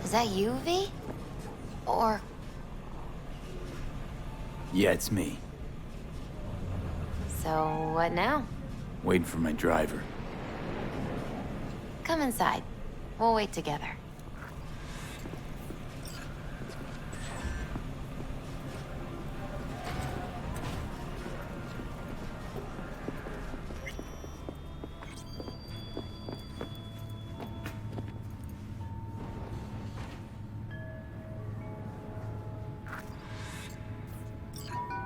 Is that you, V? Or... Yeah, it's me. So, what now? Waiting for my driver. Come inside. We'll wait together.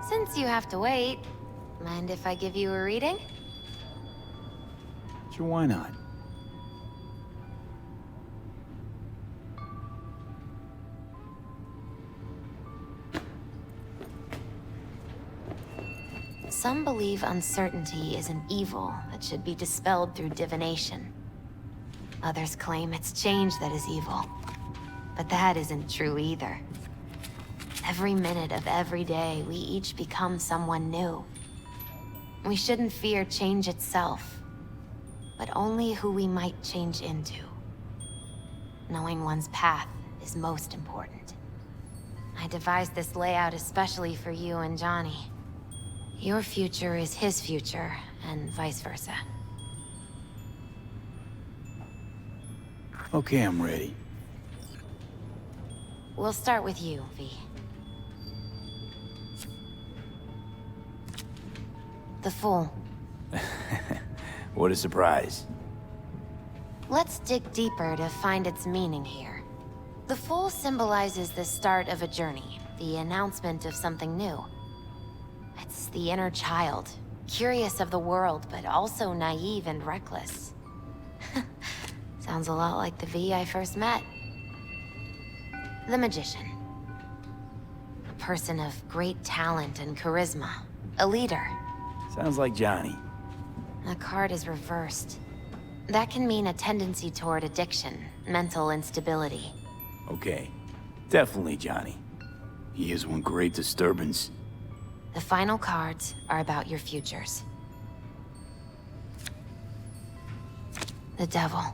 Since you have to wait, mind if I give you a reading? Sure, why not? Some believe uncertainty is an evil that should be dispelled through divination. Others claim it's change that is evil. But that isn't true either. Every minute of every day, we each become someone new. We shouldn't fear change itself, but only who we might change into. Knowing one's path is most important. I devised this layout especially for you and Johnny. Your future is his future, and vice versa. Okay, I'm ready. We'll start with you, V. The Fool. What a surprise. Let's dig deeper to find its meaning here. The Fool symbolizes the start of a journey, the announcement of something new. It's the inner child, curious of the world, but also naive and reckless. Sounds a lot like the V I first met. The Magician. A person of great talent and charisma. A leader. Sounds like Johnny. The card is reversed. That can mean a tendency toward addiction, mental instability. Okay, definitely Johnny. He is one great disturbance. The final cards are about your futures. The Devil.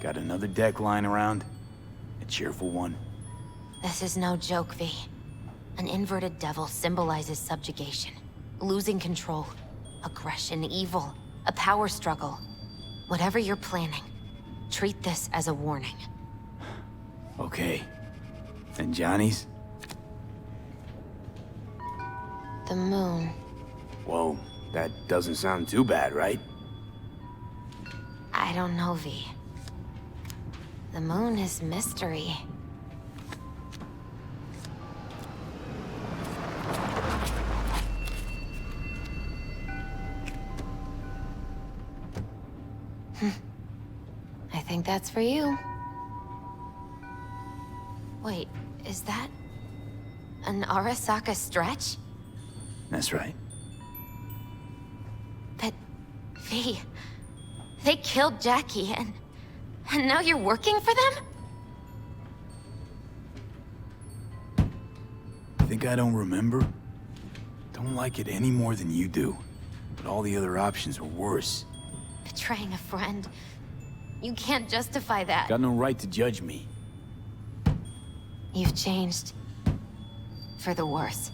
Got another deck lying around? A cheerful one? This is no joke, V. An inverted devil symbolizes subjugation, losing control, aggression, evil, a power struggle. Whatever you're planning, treat this as a warning. Okay. And Johnny's? The Moon. Whoa, that doesn't sound too bad, right? I don't know, V. The Moon is mystery. I think that's for you. Wait, is that an Arasaka stretch? That's right. But, V, they killed Jackie and now you're working for them? Think I don't remember? Don't like it any more than you do. But all the other options were worse. Betraying a friend. You can't justify that. Got no right to judge me. You've changed. For the worse.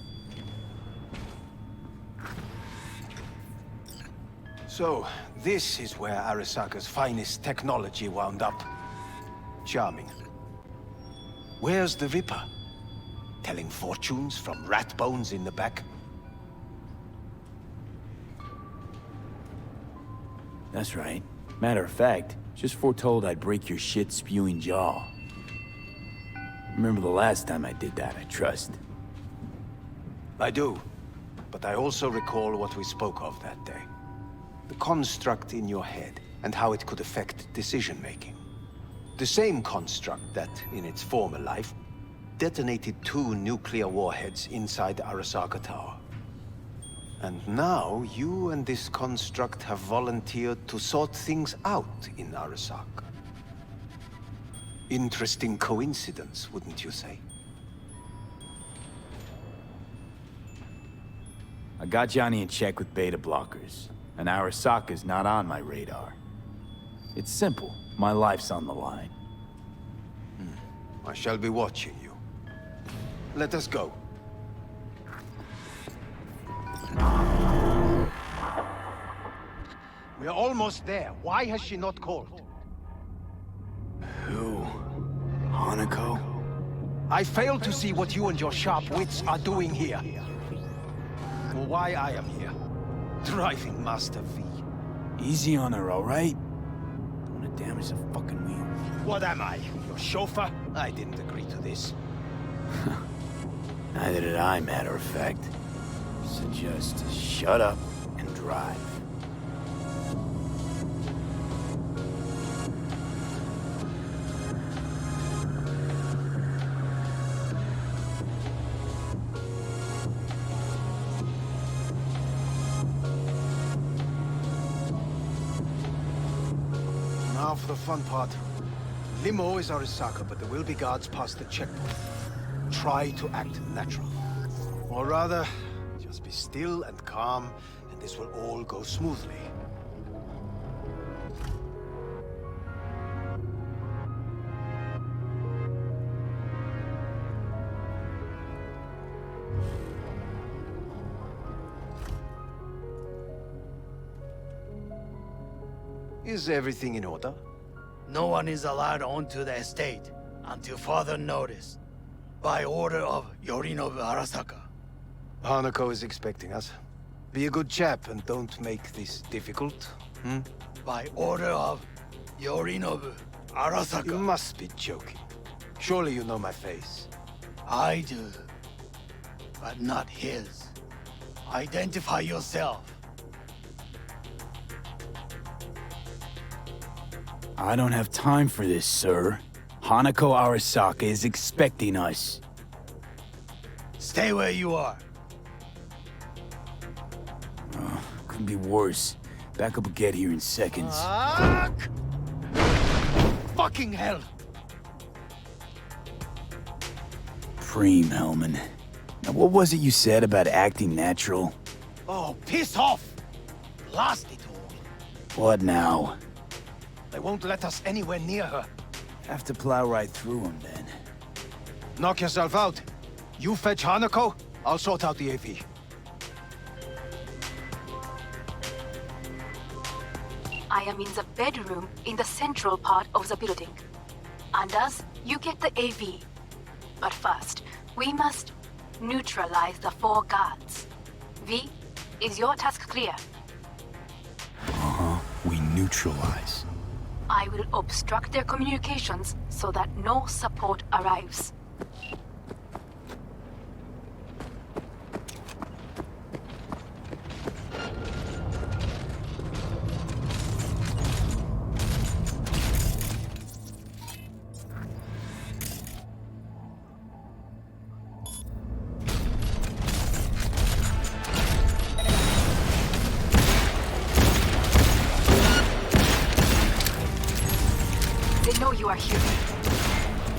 So, this is where Arasaka's finest technology wound up. Charming. Where's the Ripper? Telling fortunes from rat bones in the back? That's right. Matter of fact, just foretold I'd break your shit-spewing jaw. Remember the last time I did that, I trust. I do. But I also recall what we spoke of that day. The construct in your head, and how it could affect decision-making. The same construct that, in its former life, detonated 2 nuclear warheads inside Arasaka Tower. And now, you and this construct have volunteered to sort things out in Arasaka. Interesting coincidence, wouldn't you say? I got Johnny in check with beta blockers, and Arasaka's not on my radar. It's simple. My life's on the line. I shall be watching you. Let us go. We're almost there. Why has she not called? Who? Hanako? I fail to see what you and your sharp wits are doing here. Or why I am here. Driving Master V. Easy on her, all right? Don't want to damage the fucking wheel. What am I? Your chauffeur? I didn't agree to this. Neither did I, matter of fact. So just shut up and drive. Now for the fun part. Limo is Arasaka, but there will be guards past the checkpoint. Try to act natural. Or rather, just be still and calm, and this will all go smoothly. Is everything in order? No one is allowed onto the estate until further notice, by order of Yorinobu Arasaka. Hanako is expecting us. Be a good chap and don't make this difficult, hmm? By order of Yorinobu Arasaka. You must be joking. Surely you know my face. I do, but not his. Identify yourself. I don't have time for this, sir. Hanako Arasaka is expecting us. Stay where you are. Couldn't be worse. Backup will get here in seconds. Fuck! Fucking hell! Preem, Hellman. Now, what was it you said about acting natural? Oh, piss off! Blast it all. What now? They won't let us anywhere near her. Have to plow right through them, then. Knock yourself out. You fetch Hanako, I'll sort out the AV. I am in the bedroom in the central part of the building. Anders, you get the AV. But first, we must neutralize the 4 guards. V, is your task clear? We neutralize. I will obstruct their communications so that no support arrives. They know you are here.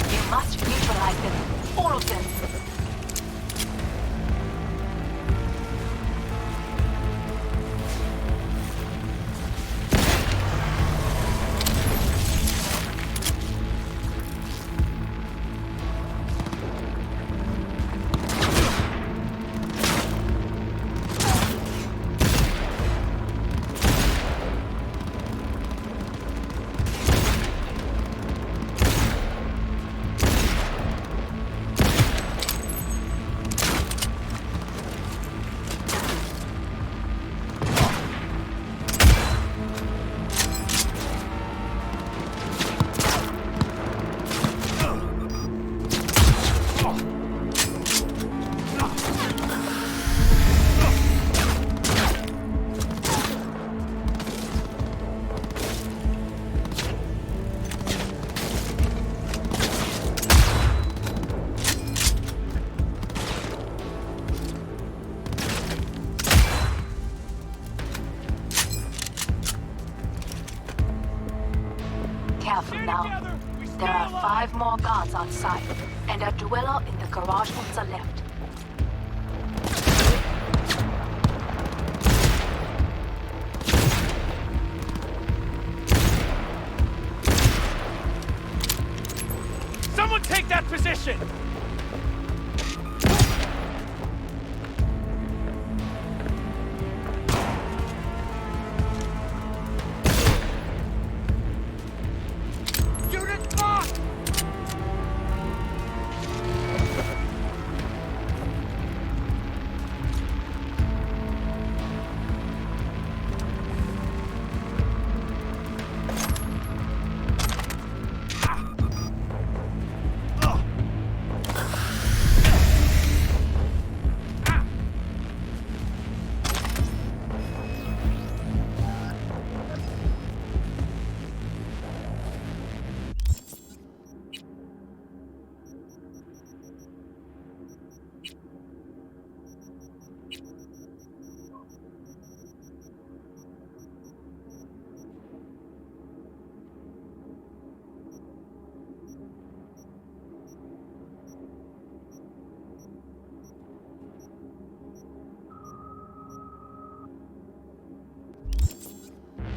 You must neutralize them. All of them. more guards outside, and a dweller in the garage on the left. Someone take that position! Unit locked!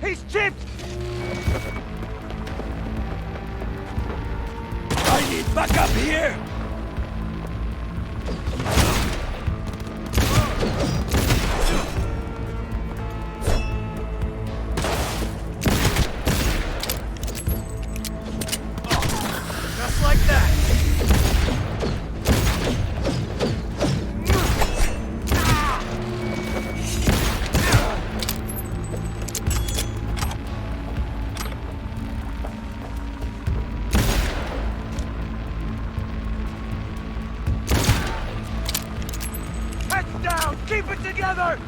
He's chipped! I need backup here! Just like that! Heads down! Keep it together!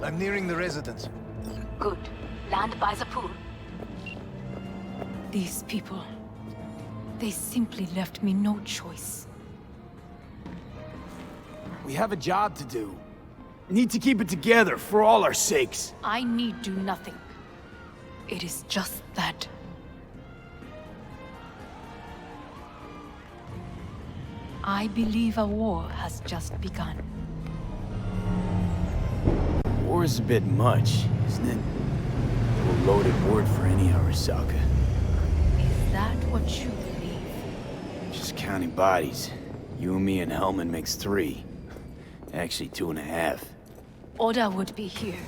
I'm nearing the residence. Good. Land by the pool. These people... they simply left me no choice. We have a job to do. Need to keep it together for all our sakes. I need do nothing. It is just that. I believe a war has just begun. War is a bit much, isn't it? A loaded word for any Arasaka. Is that what you believe? Just counting bodies. You and me and Hellman makes 3. Actually 2.5. Oda would be here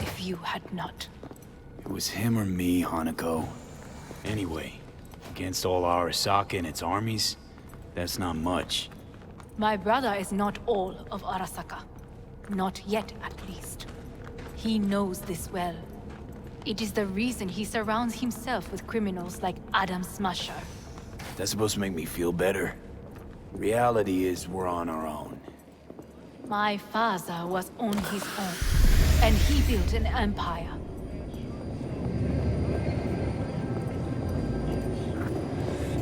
if you had not. It was him or me, Hanako. Anyway, against all Arasaka and its armies, that's not much. My brother is not all of Arasaka. Not yet, at least. He knows this well. It is the reason he surrounds himself with criminals like Adam Smasher. That's supposed to make me feel better. Reality is we're on our own. My father was on his own, and he built an empire.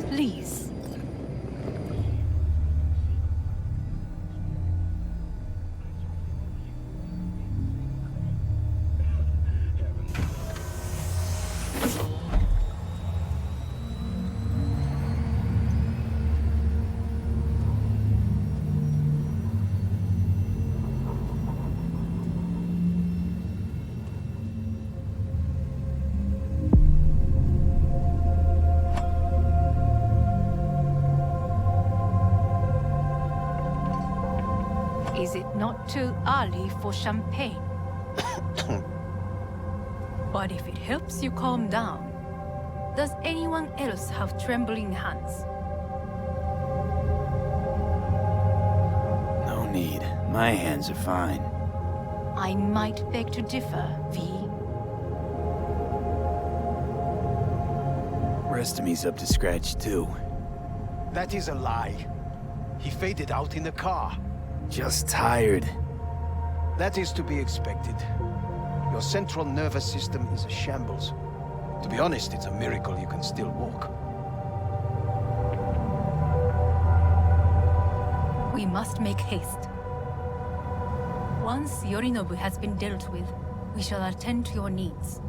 Please. Is it not too early for champagne? But if it helps you calm down, does anyone else have trembling hands? No need. My hands are fine. I might beg to differ, V. Rest of me's up to scratch too. That is a lie. He faded out in the car. Just tired. That is to be expected. Your central nervous system is a shambles. To be honest, it's a miracle you can still walk. We must make haste. Once Yorinobu has been dealt with, we shall attend to your needs.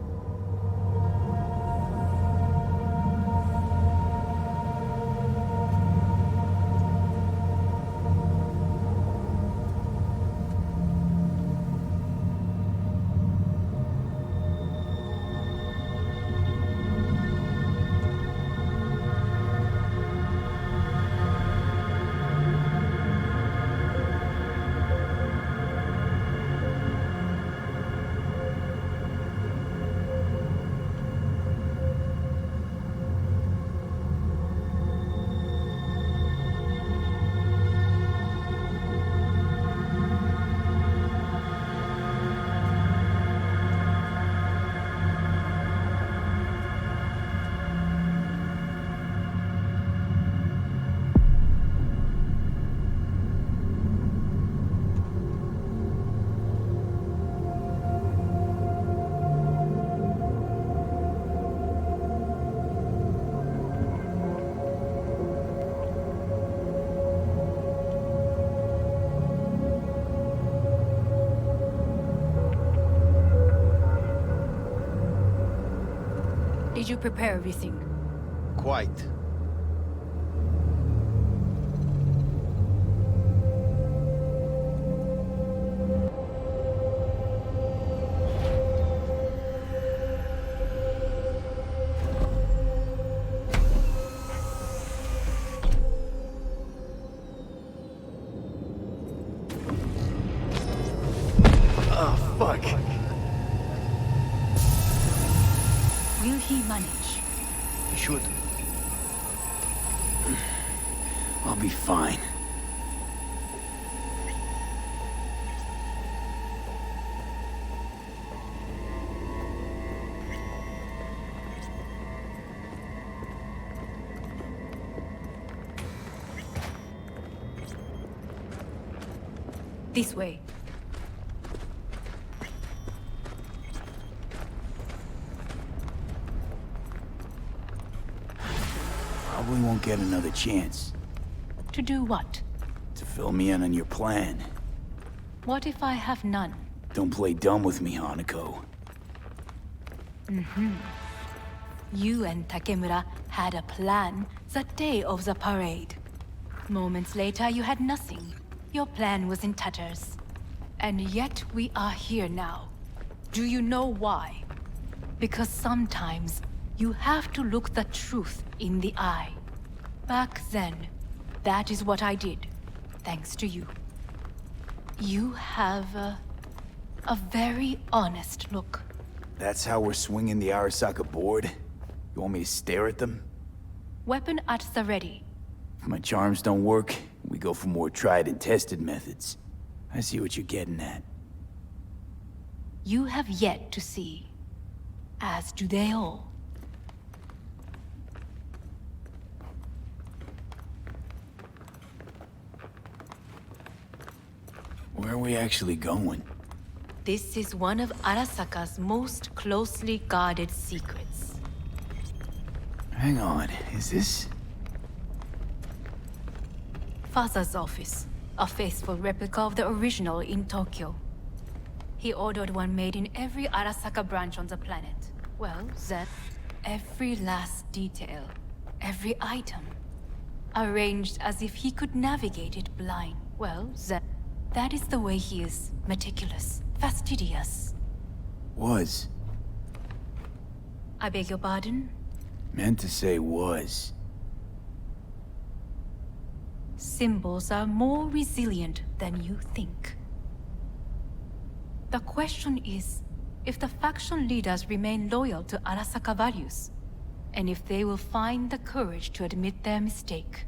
Did you prepare everything? Quite. Oh, fuck. Will he manage? He should. I'll be fine. This way. Probably won't get another chance. To do what? To fill me in on your plan. What if I have none? Don't play dumb with me, Hanako. You and Takemura had a plan the day of the parade. Moments later, you had nothing. Your plan was in tatters. And yet we are here now. Do you know why? Because sometimes you have to look the truth in the eye. Back then, that is what I did, thanks to you. You have a very honest look. That's how we're swinging the Arasaka board? You want me to stare at them? Weapon at the ready. If my charms don't work, we go for more tried and tested methods. I see what you're getting at. You have yet to see. As do they all. Where are we actually going? This is one of Arasaka's most closely guarded secrets. Hang on, is this... Father's office. A faithful replica of the original in Tokyo. He ordered one made in every Arasaka branch on the planet. Well, then, every last detail, every item, arranged as if he could navigate it blind. Well, then, that is the way he is. Meticulous, fastidious. Was. I beg your pardon? Meant to say was. Symbols are more resilient than you think. The question is, if the faction leaders remain loyal to Arasaka values, and if they will find the courage to admit their mistake.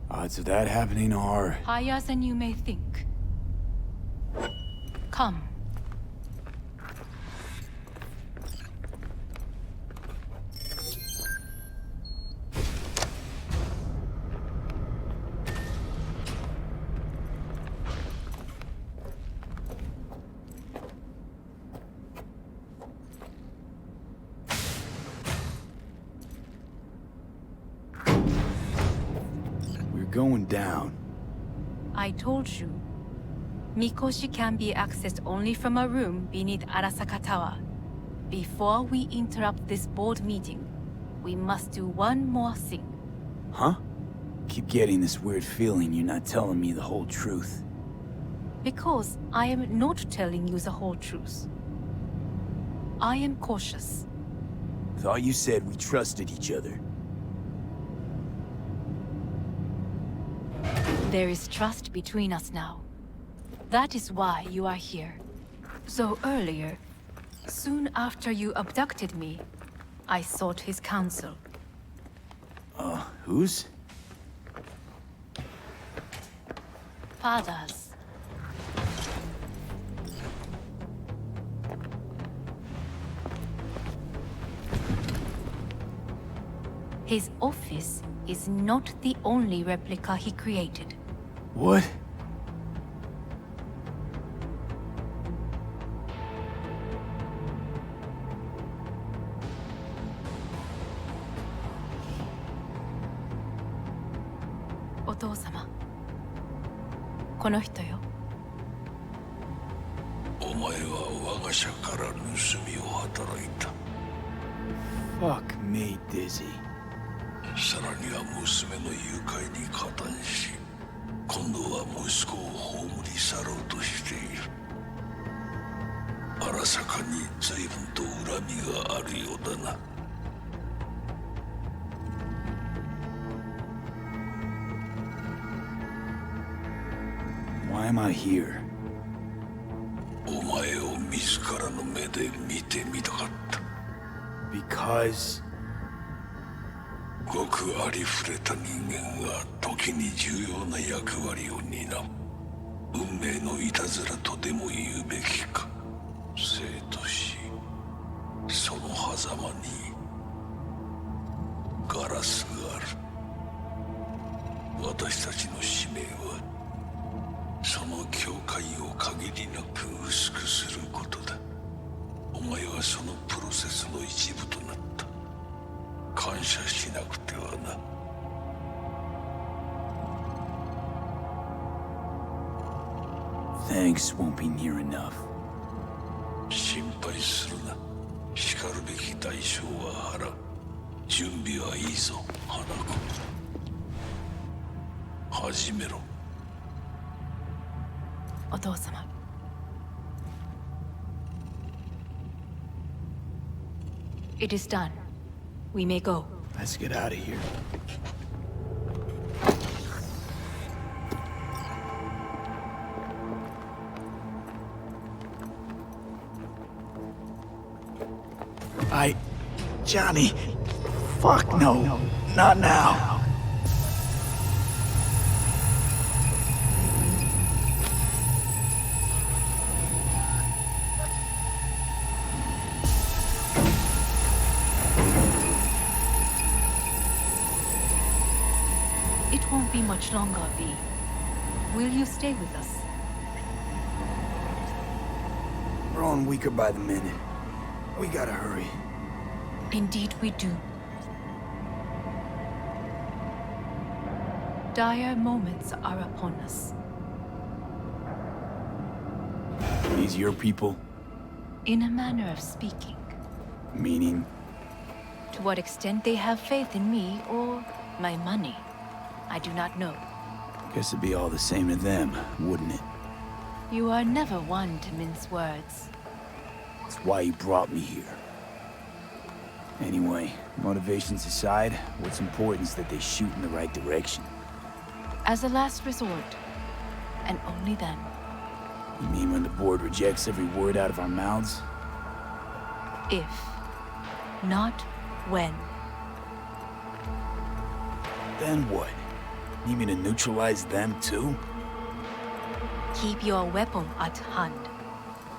Odds of that happening are... Higher than you may think. Come. Going down. I told you. Mikoshi can be accessed only from a room beneath Arasaka Tower. Before we interrupt this board meeting, we must do one more thing. Huh? Keep getting this weird feeling you're not telling me the whole truth. Because I am not telling you the whole truth. I am cautious. Thought you said we trusted each other. There is trust between us now. That is why you are here. So earlier, soon after you abducted me, I sought his counsel. Whose? Father's. His office is not the only replica he created. What? Otou-sama. この人よ。お前は我が社から盗みを働いた。Fuck me, Dizzy. さらには娘の誘拐に加担し、今度は息子を葬り去ろうとしている。荒坂に随分と恨みがあるようだな。Why am I here? お前を自らの目で見てみたかった。Because... ごくありふれた人間が時に重要な役割を担う。運命のいたずらとでも言うべきか。生と死、その狭間にガラスがある。私たちの使命はその境界を限りなく薄がそのプロセスの一部となった。感謝しなくてはな。Thanks won't be near enough. 心配するな。しかるべき代償は払う。準備はいいぞ、花子。始めろ。お父様。It is done. We may go. Let's get out of here. Johnny. Fuck no. Not now. It won't be much longer, V. Will you stay with us? We're growing weaker by the minute. We gotta hurry. Indeed we do. Dire moments are upon us. These your people? In a manner of speaking. Meaning? To what extent they have faith in me or my money, I do not know. Guess it'd be all the same to them, wouldn't it? You are never one to mince words. That's why you brought me here. Anyway, motivations aside, what's important is that they shoot in the right direction. As a last resort, and only then. You mean when the board rejects every word out of our mouths? If, not when. Then what? Need me to neutralize them too? Keep your weapon at hand,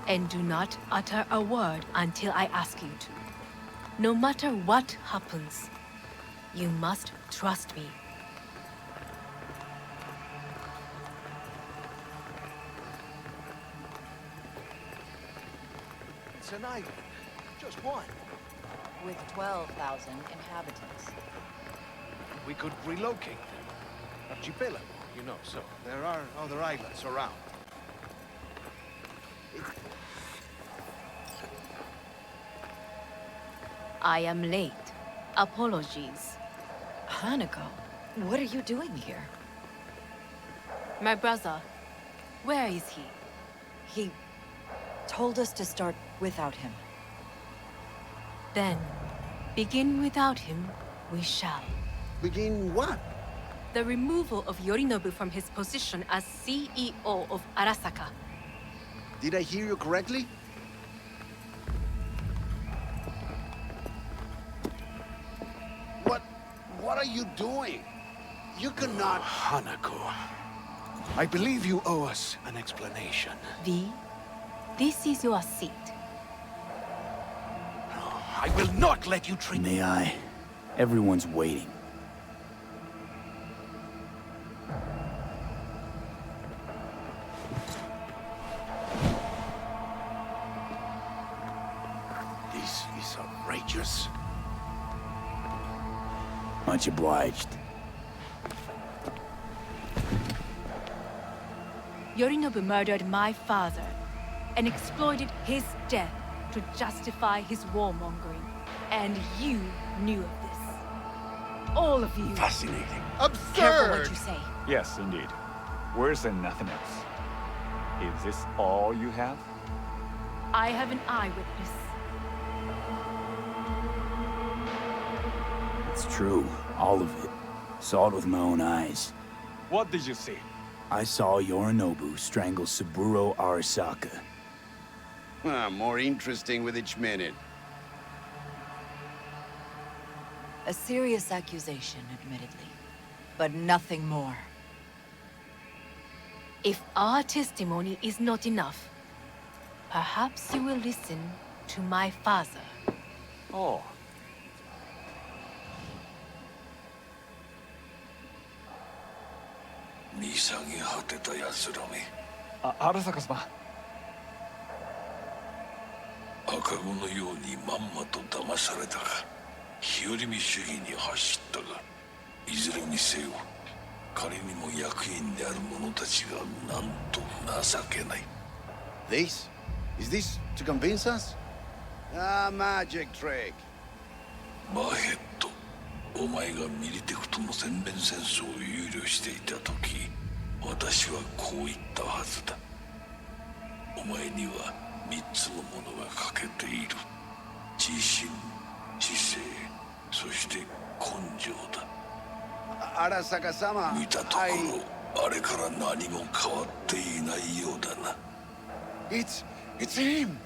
and do not utter a word until I ask you to. No matter what happens, you must trust me. It's an island. Just one. With 12,000 inhabitants. We could relocate them. Archipelago, you know, so there are other islands around. I am late. Apologies. Hanako, what are you doing here? My brother, where is he? He told us to start without him. Then, begin without him, we shall. Begin what? The removal of Yorinobu from his position as CEO of Arasaka. Did I hear you correctly? What are you doing? You cannot... Hanako, I believe you owe us an explanation. V, this is your seat. I will not let you treat... May I? Everyone's waiting. This is outrageous. Much obliged. Yorinobu murdered my father and exploited his death to justify his warmongering. And you knew of this. All of you. Fascinating. Careful what you say. Yes, indeed. Worse than nothing else. Is this all you have? I have an eyewitness. It's true, all of it. Saw it with my own eyes. What did you see? I saw Yorinobu strangle Saburo Arasaka. More interesting with each minute. A serious accusation, admittedly. But nothing more. If our testimony is not enough, perhaps you will listen to my father. Oh. 赤子のようにまんまと騙されたが、日和見主義に走ったが、いずれにせよ仮にも役員である者たちがなんと情けない。 This? Is this to convince us? Ah, magic trick. バヘット、お前がミリテクとの全面戦争を憂慮していた時、私はこう言ったはずだ。お前には3つのものが欠けている。自信、知性、そして根性だ。Arasaka-sama, 見たところ、あれから何も変わっていないようだな。It's him!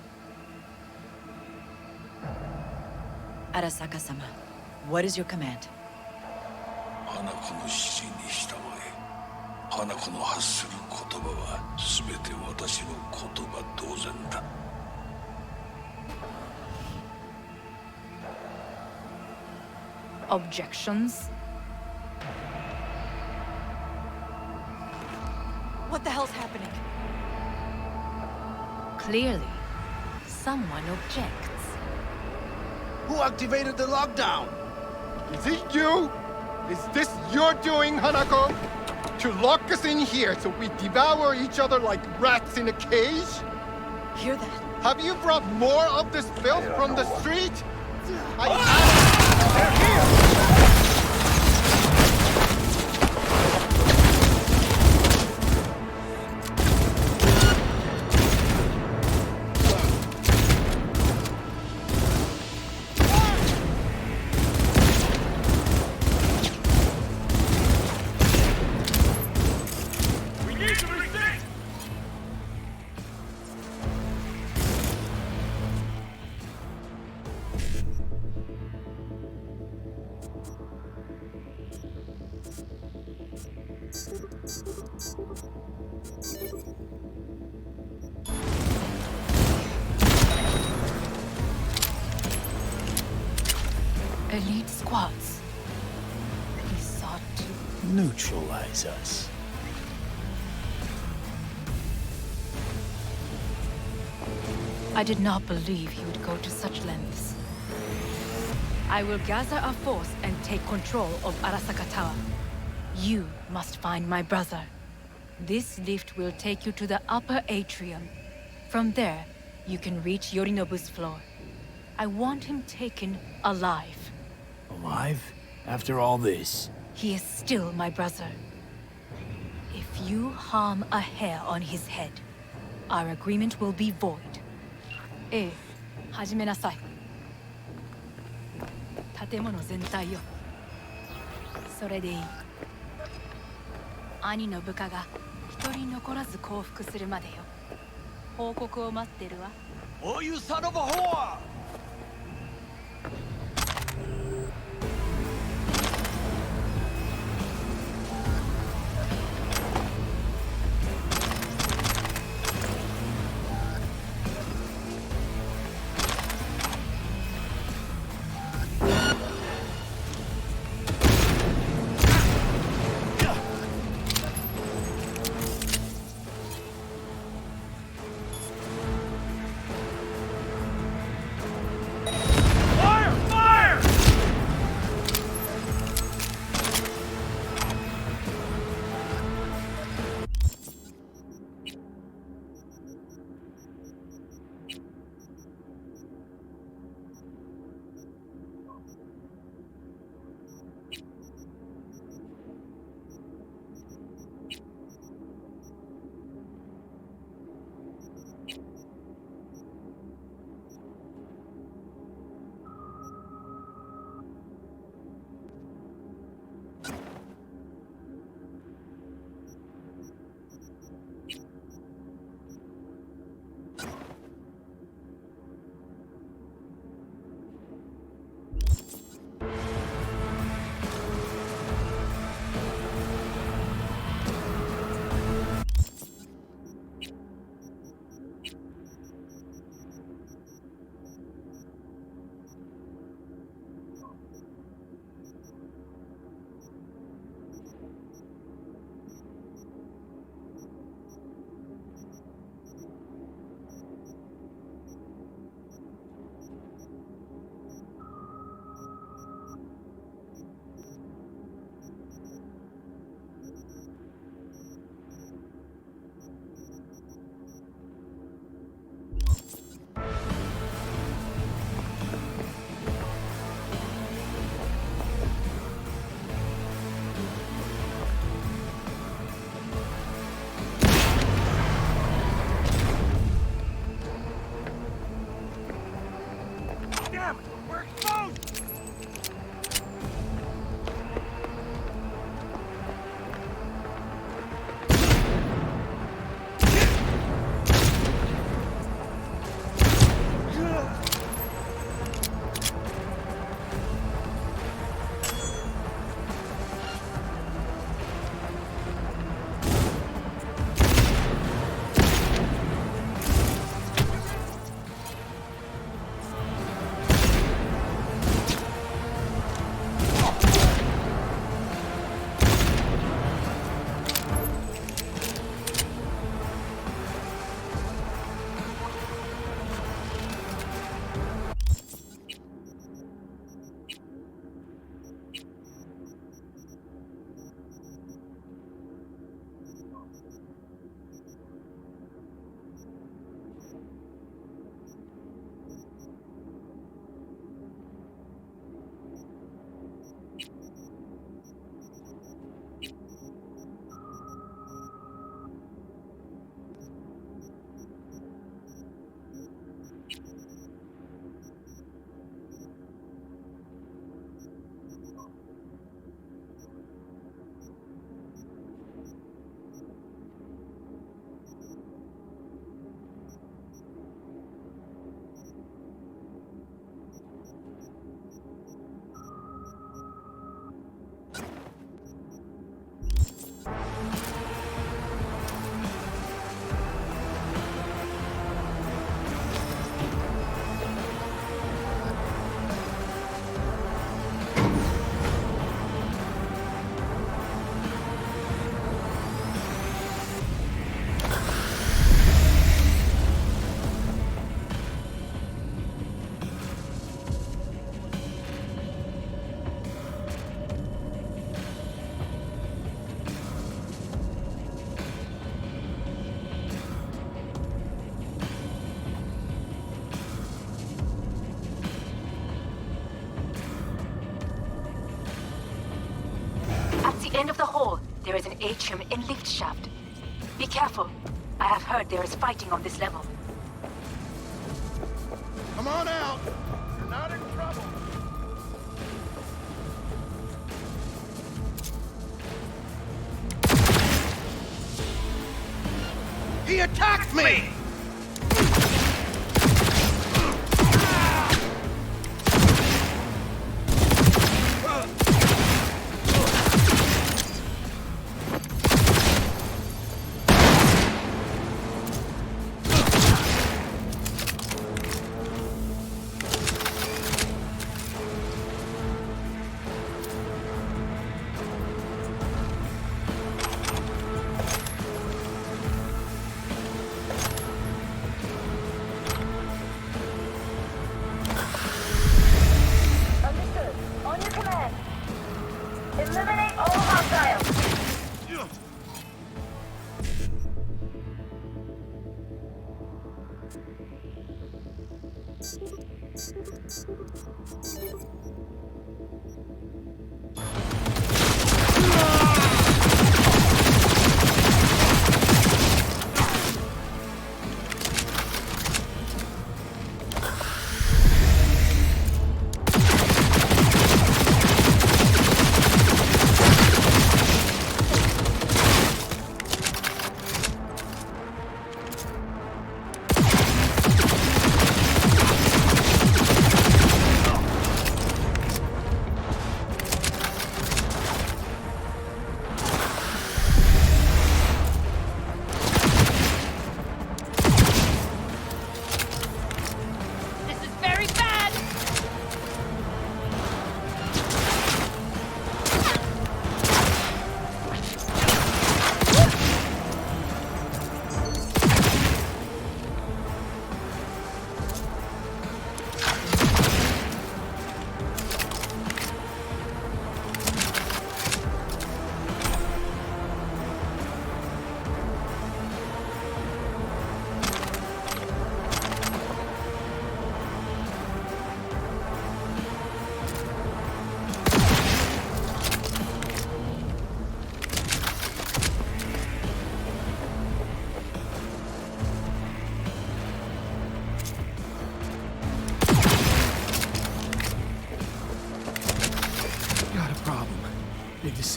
Arasaka-sama, what is your command? 花子の指示に従え。花子の発する言葉は全て私の言葉同然だ。Objections? What the hell's happening? Clearly, someone objects. Who activated the lockdown? Is it you? Is this your doing, Hanako? To lock us in here so we devour each other like rats in a cage? Hear that? Have you brought more of this filth from the street? They're here! Elite squads. He sought to... Neutralize us. I did not believe he would go to such lengths. I will gather a force and take control of Arasaka Tower. You must find my brother. This lift will take you to the upper atrium. From there, you can reach Yorinobu's floor. I want him taken alive. Alive? After all this? He is still my brother. If you harm a hair on his head, our agreement will be void. ええ、始めなさい。建物全体よ。それでいい。兄の部下が一人残らず降伏するまでよ。報告を待ってるわ。Oh, you son of a whore! Damn! We're exposed! At the end of the hall, there is an atrium and lift shaft. Be careful. I have heard there is fighting on this level. Come on out! You're not in trouble! He attacked me!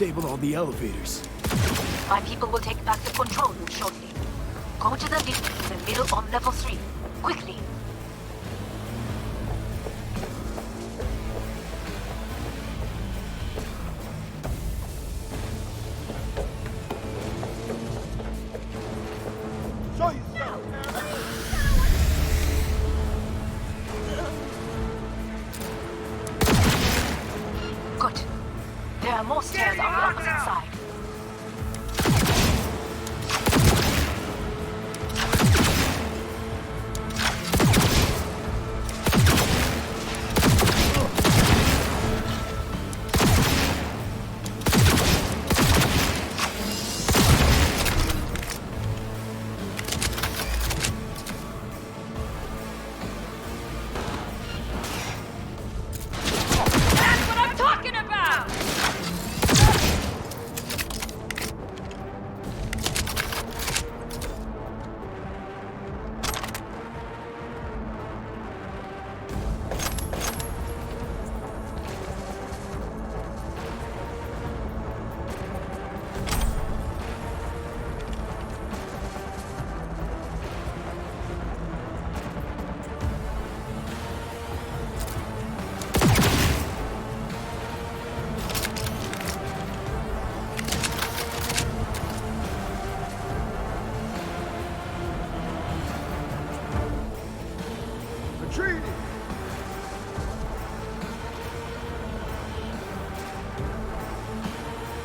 disabled all the elevators. My people will take back the control room shortly. Go to the lift in the middle on level 3. Quickly. Good. There are more stairs on the opposite side.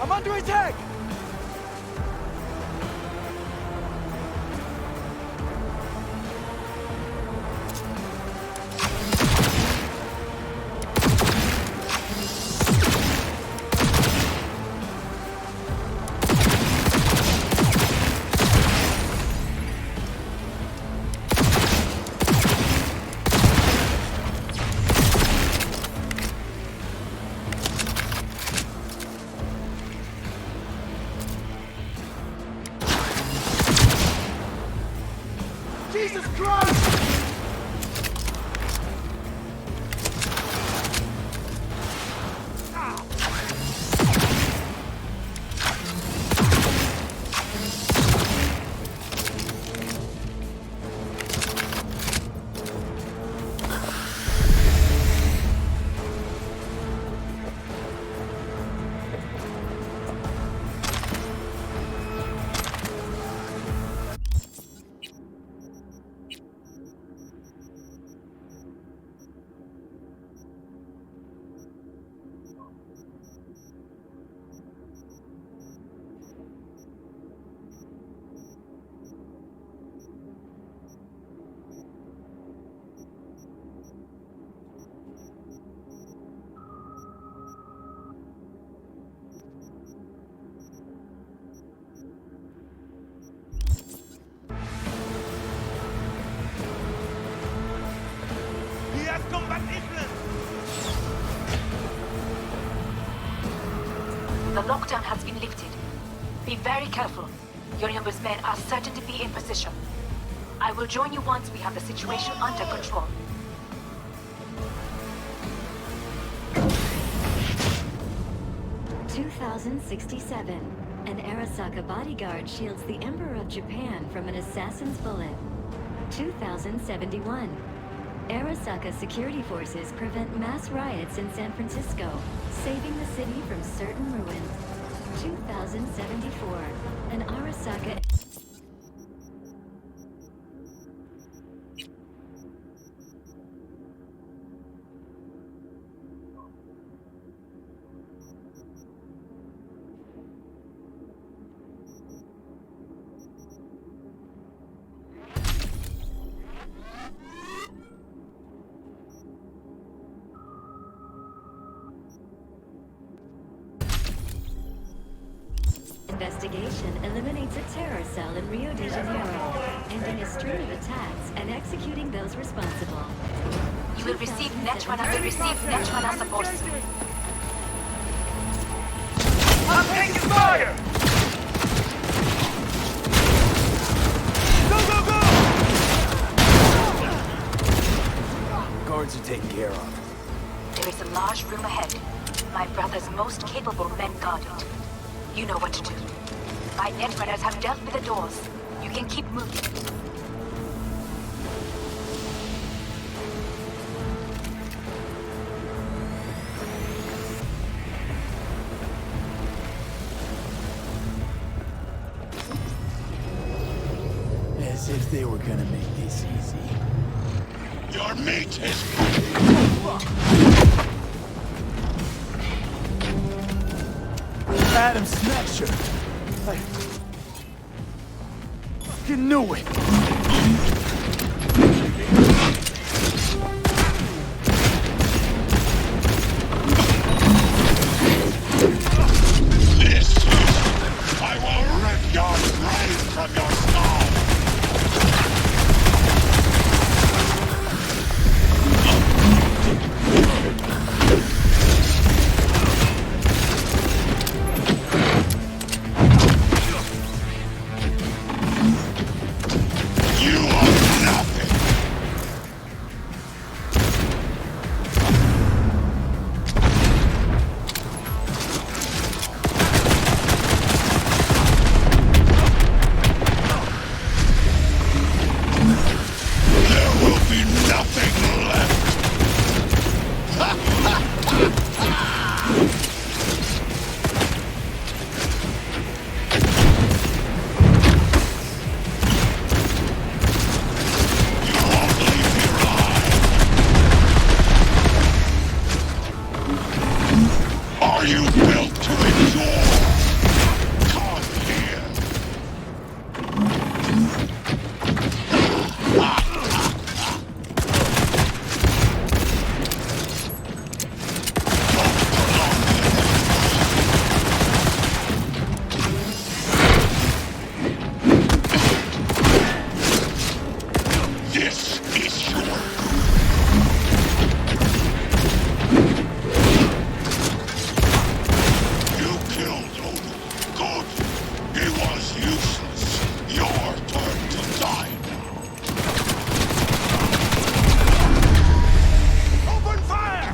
I'm under attack! Jesus Christ! The lockdown has been lifted. Be very careful. Yorinobu's men are certain to be in position. I will join you once we have the situation under control. "2067. An Arasaka bodyguard shields the Emperor of Japan from an assassin's bullet. 2071. Arasaka security forces prevent mass riots in San Francisco, saving the city from certain ruin. 2074. An Arasaka... Investigation eliminates a terror cell in Rio de Janeiro, ending a string of attacks and executing those responsible. You will receive Netrunner support. I'm taking fire! Go, go, go! Guards are taken care of. There is a large room ahead. My brother's most capable men guard it. You know what to do. My net runners have dealt with the doors. You can keep moving. As if they were gonna make this easy. Your meat is... Adam Smasher! I fucking knew it! This is... I will rip your brain from your skull! You are nothing! There will be nothing left! You won't leave me alive! Are you built to endure? Come here! This is your You killed Odin. Good. He was useless. Your turn to die now. Open fire!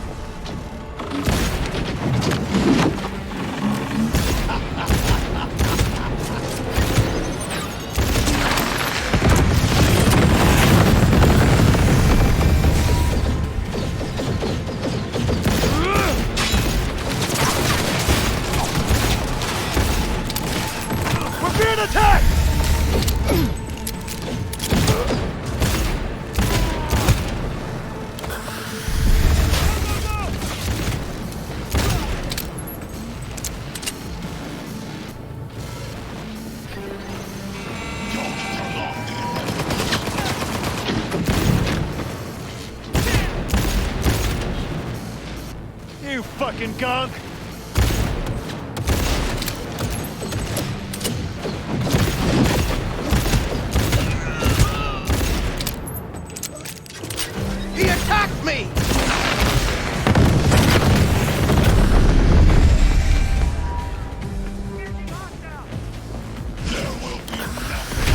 We're being attacked! Don't prolong the inevitable. You fucking gunk! He attacked me! There will be nothing.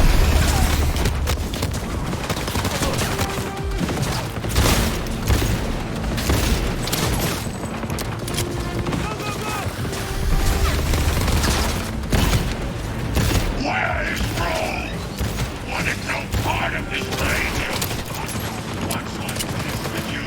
Where is Rome? Want it no part of this radio? Once I'm finished with you,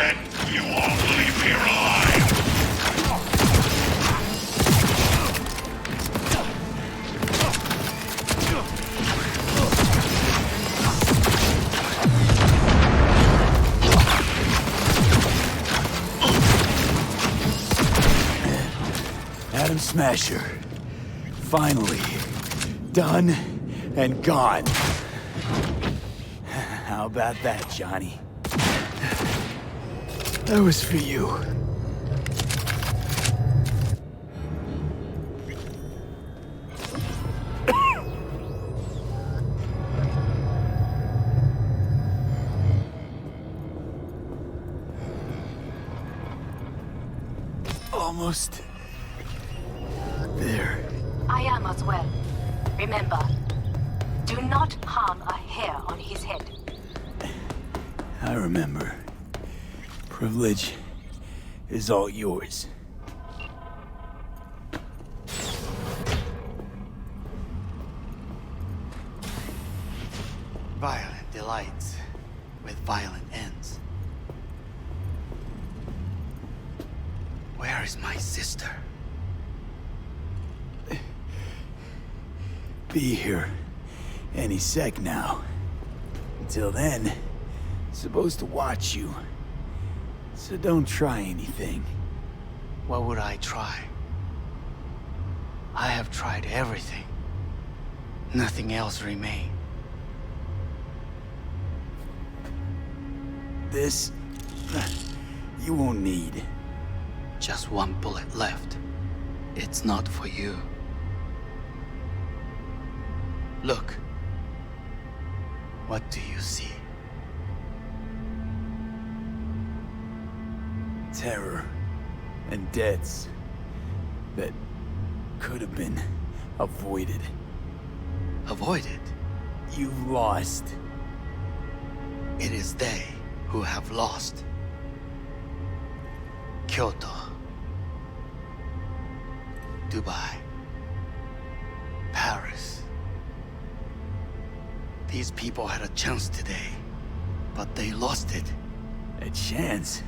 Then you won't leave here alive! Atom Smasher. Finally. Done and gone. How about that, Johnny? That was for you. Almost there. I am as well. Remember, do not harm a hair on his head. I remember. Privilege is all yours. Violent delights with violent ends. Where is my sister? Be here any sec now. Until then, supposed to watch you. So don't try anything. What would I try? I have tried everything. Nothing else remains. This, you won't need. Just one bullet left. It's not for you. Look. What do you see? Terror and deaths that could have been avoided. Avoided? You've lost. It is they who have lost. Kyoto. Dubai. Paris. These people had a chance today, but they lost it. A chance?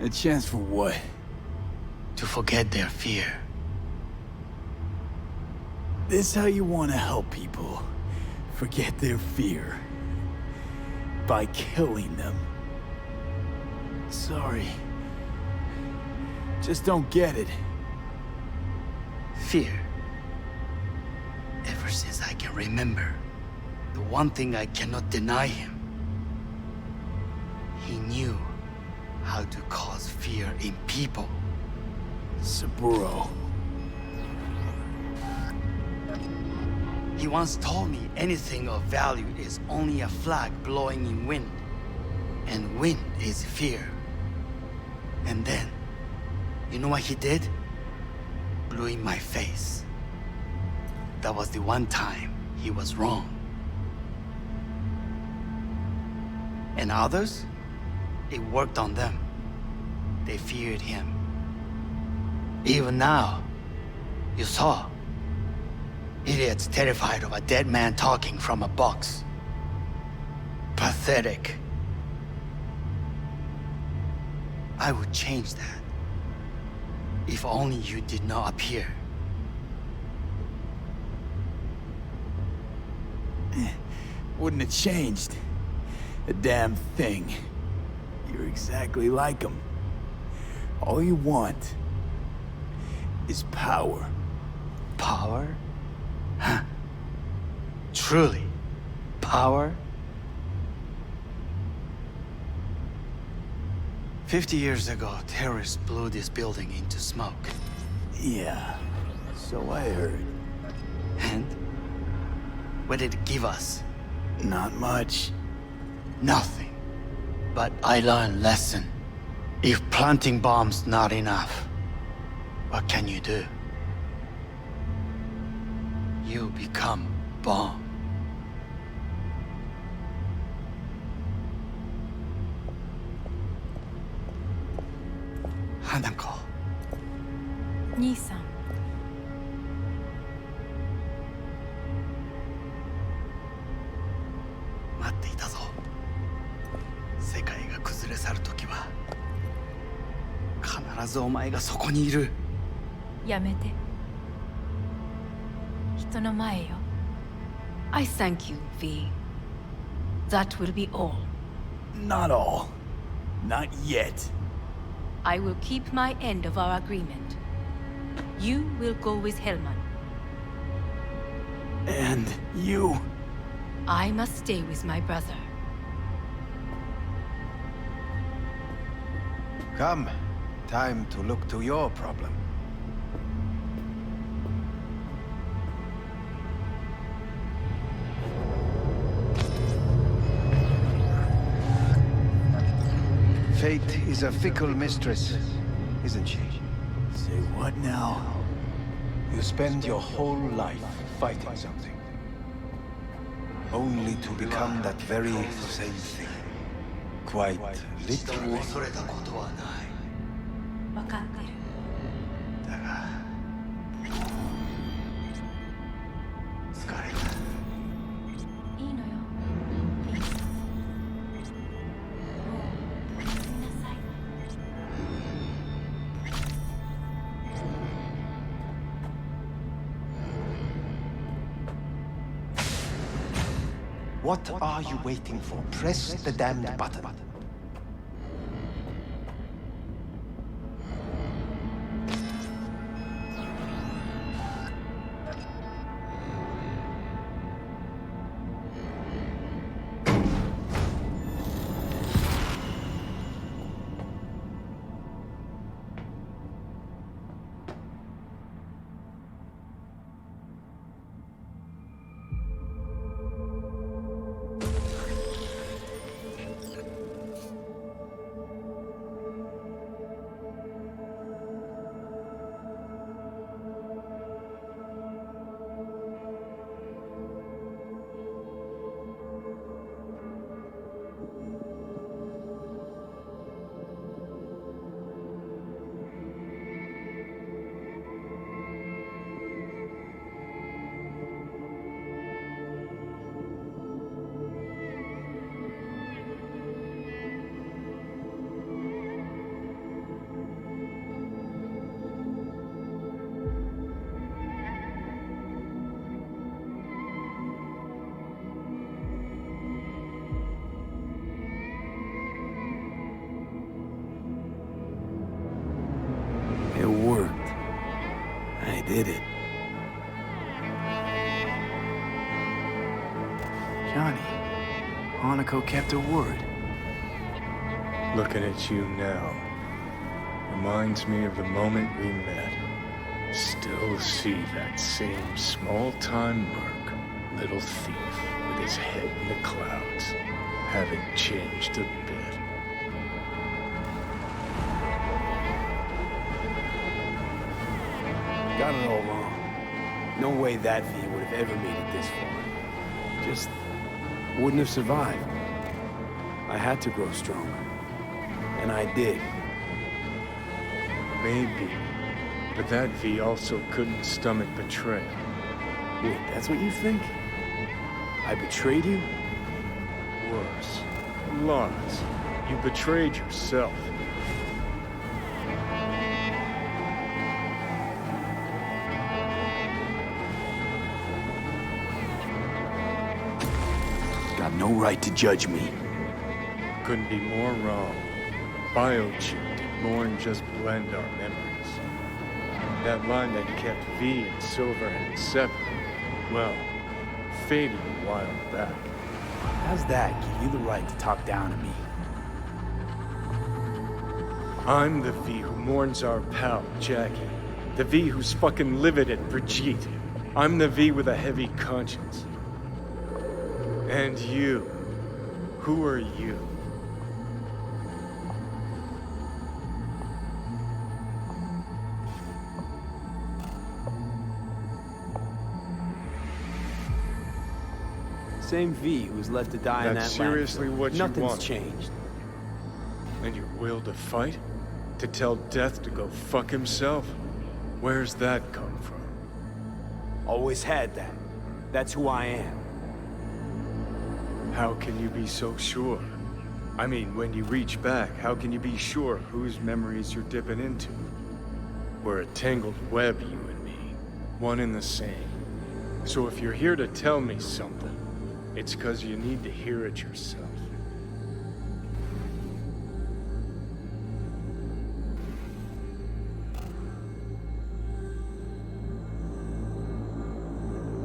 A chance for what? To forget their fear. This how you want to help people forget their fear? By killing them. Sorry. Just don't get it. Fear. Ever since I can remember, the one thing I cannot deny him. He knew how to cause fear in people. Saburo. He once told me anything of value is only a flag blowing in wind. And wind is fear. And then, you know what he did? Blew in my face. That was the one time he was wrong. And others? It worked on them. They feared him. Even now, you saw. Idiots terrified of a dead man talking from a box. Pathetic. I would change that. If only you did not appear. Wouldn't have changed a damn thing. You're exactly like him. All you want is power. Power? Huh. Truly, power? 50 years ago, terrorists blew this building into smoke. Yeah, so I heard. And? What did it give us? Not much. Nothing. But I learned lesson. If planting bombs not enough, what can you do? You become bomb. Hanako. 兄さん。待っていたぞ。世界が崩れ去る時は必ずお前がそこにいる。やめて。人の前よ。I thank you, V. That will be all. Not all. Not yet. I will keep my end of our agreement. You will go with Hellman. And you? I must stay with my brother. Come. Time to look to your problem. Fate is a fickle mistress, isn't she? Say what now? You spend your whole life fighting something, only to become that very same thing. Quite literally. 恐れたことはない。分かってる。だが疲れた。いいのよ。いいの。もう寝なさい。What are you waiting for? Press the damned button. It worked. I did it. Johnny, Hanako kept her word. Looking at you now reminds me of the moment we met. Still see that same small-time merc, little thief with his head in the clouds. Haven't changed a bit. Got it all wrong. No way that V would have ever made it this far. Just wouldn't have survived. I had to grow stronger. And I did. Maybe. But that V also couldn't stomach betrayal. Wait, that's what you think? I betrayed you? Worse. Lots. You betrayed yourself. Got no right to judge me. Couldn't be more wrong. Biochip did more than just blend our memories. That line that kept V and Silverhand separate, well, faded a while back. How's that give you the right to talk down to me? I'm the V who mourns our pal, Jackie. The V who's fucking livid at Brigitte. I'm the V with a heavy conscience. And you. Who are you? Same V who was left to die in that That's seriously landfill. what you Nothing's want. changed. And your will to fight? To tell Death to go fuck himself? Where's that come from? Always had that. That's who I am. How can you be so sure? I mean, when you reach back, how can you be sure whose memories you're dipping into? We're a tangled web, you and me. One and the same. So if you're here to tell me something, it's 'cause you need to hear it yourself.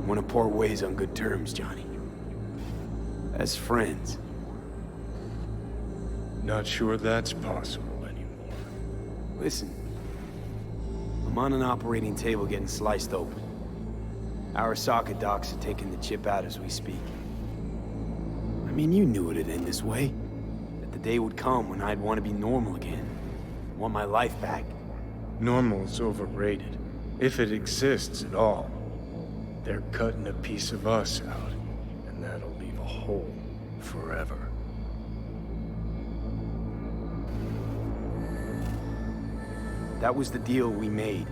Want to part ways on good terms, Johnny. As friends. Not sure that's possible anymore. Listen. I'm on an operating table getting sliced open. Arasaka docs are taking the chip out as we speak. I mean, you knew it'd end this way. That the day would come when I'd want to be normal again. Want my life back. Normal's overrated. If it exists at all. They're cutting a piece of us out, and that'll leave a hole forever. That was the deal we made.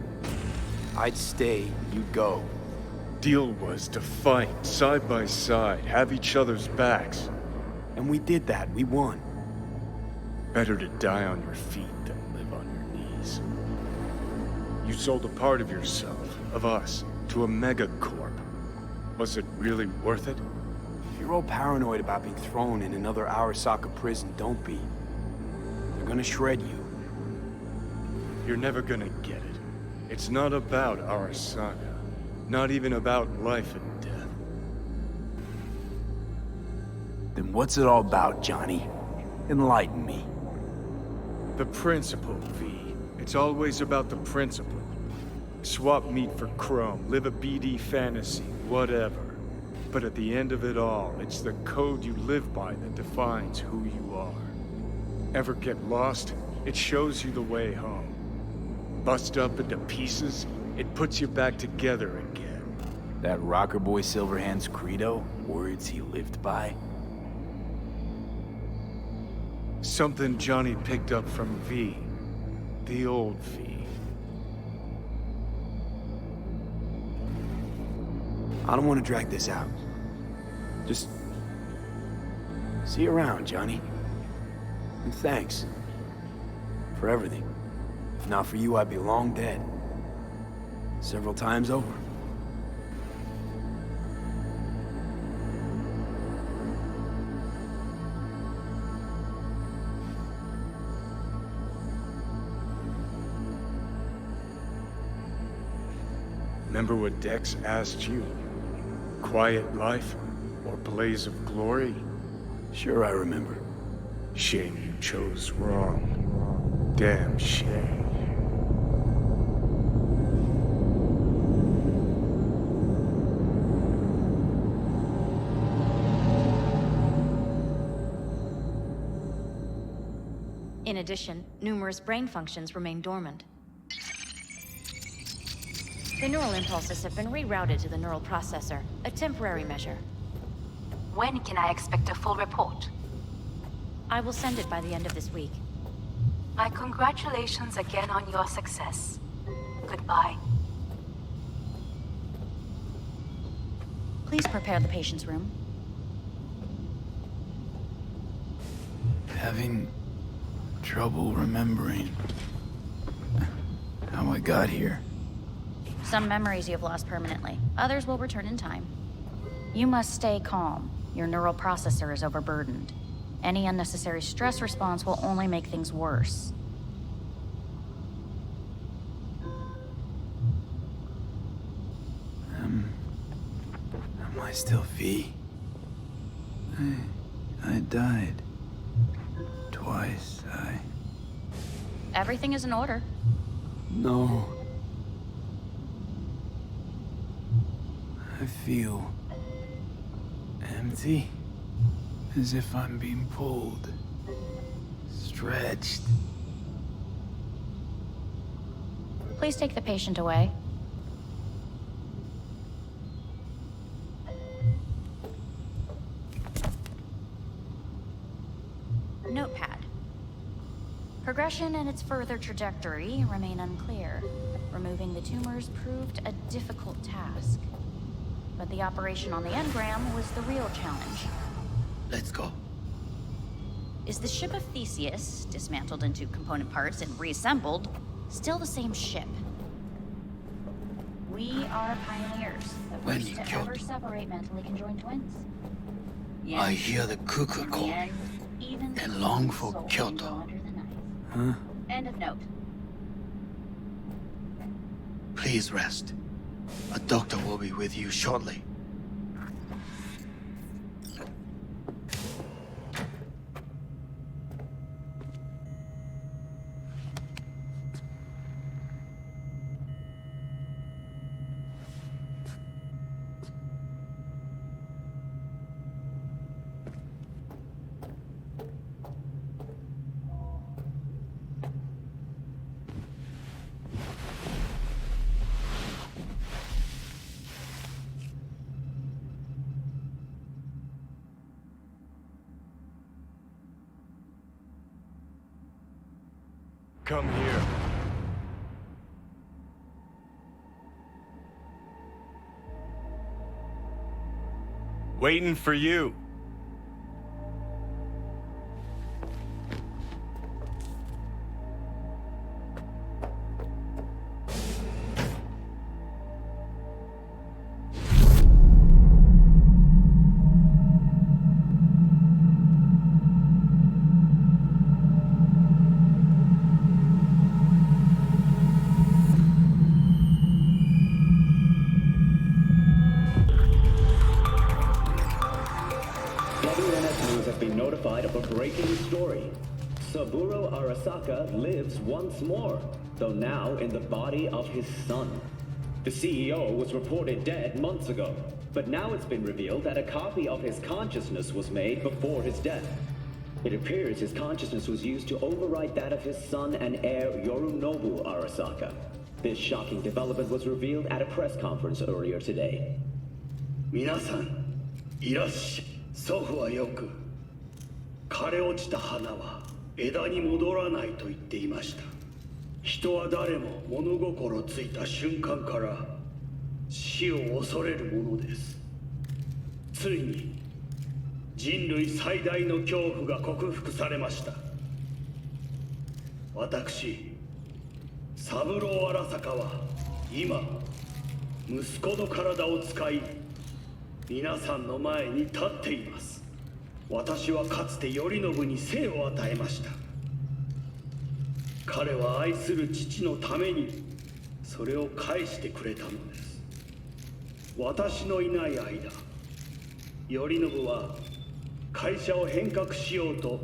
I'd stay, you'd go. Deal was to fight, side by side, have each other's backs. And we did that, we won. Better to die on your feet than live on your knees. You sold a part of yourself, of us, to a megacorp. Was it really worth it? If you're all paranoid about being thrown in another Arasaka prison, don't be. They're gonna shred you. You're never gonna get it. It's not about Arasaka. Not even about life and death. Then what's it all about, Johnny? Enlighten me. The principle, V. It's always about the principle. Swap meat for chrome, live a BD fantasy, whatever. But at the end of it all, it's the code you live by that defines who you are. Ever get lost? It shows you the way home. Bust up into pieces, it puts you back together again. That rocker boy Silverhand's credo? Words he lived by? Something Johnny picked up from V. The old V. I don't want to drag this out. Just... see you around, Johnny. And thanks. For everything. If not for you, I'd be long dead. Several times over. Remember what Dex asked you? Quiet life or blaze of glory? Sure I remember. Shame you chose wrong. Damn shame. In addition, numerous brain functions remain dormant. The neural impulses have been rerouted to the neural processor, a temporary measure. When can I expect a full report? I will send it by the end of this week. My congratulations again on your success. Goodbye. Please prepare the patient's room. Having trouble remembering how I got here. Some memories you have lost permanently. Others will return in time. You must stay calm. Your neural processor is overburdened. Any unnecessary stress response will only make things worse. Am I still V? I died. Twice, Everything is in order. No. I feel... empty. As if I'm being pulled. Stretched. Please take the patient away. Notepad. Progression and its further trajectory remain unclear. Removing the tumors proved a difficult task. But the operation on the engram was the real challenge. Let's go. Is the ship of Theseus, dismantled into component parts and reassembled, still the same ship? We are pioneers, the When first he to killed- ever separate mentally conjoined twins. I hear the cuckoo In the call end, even the and long for soul Kyoto. can go under the knife. Huh? End of note. Please rest. A doctor will be with you shortly. Come here. Waiting for you. WNS News has been notified of a breaking story. Saburo Arasaka lives once more, though now in the body of his son. The CEO was reported dead months ago, but now it's been revealed that a copy of his consciousness was made before his death. It appears his consciousness was used to override that of his son and heir Yorinobu Arasaka. This shocking development was revealed at a press conference earlier today. 皆さん、いらっしゃい。祖父はよく、枯れ落ちた花は枝に戻らないと言っていました。人は誰も物心ついた瞬間から死を恐れるものです。ついに人類最大の恐怖が克服されました。私、三郎荒坂は今、息子の体を使い、皆さんの前に立っています。私はかつて頼信に生を与えました。彼は愛する父のためにそれを返してくれたのです。私のいない間、頼信は会社を変革しようと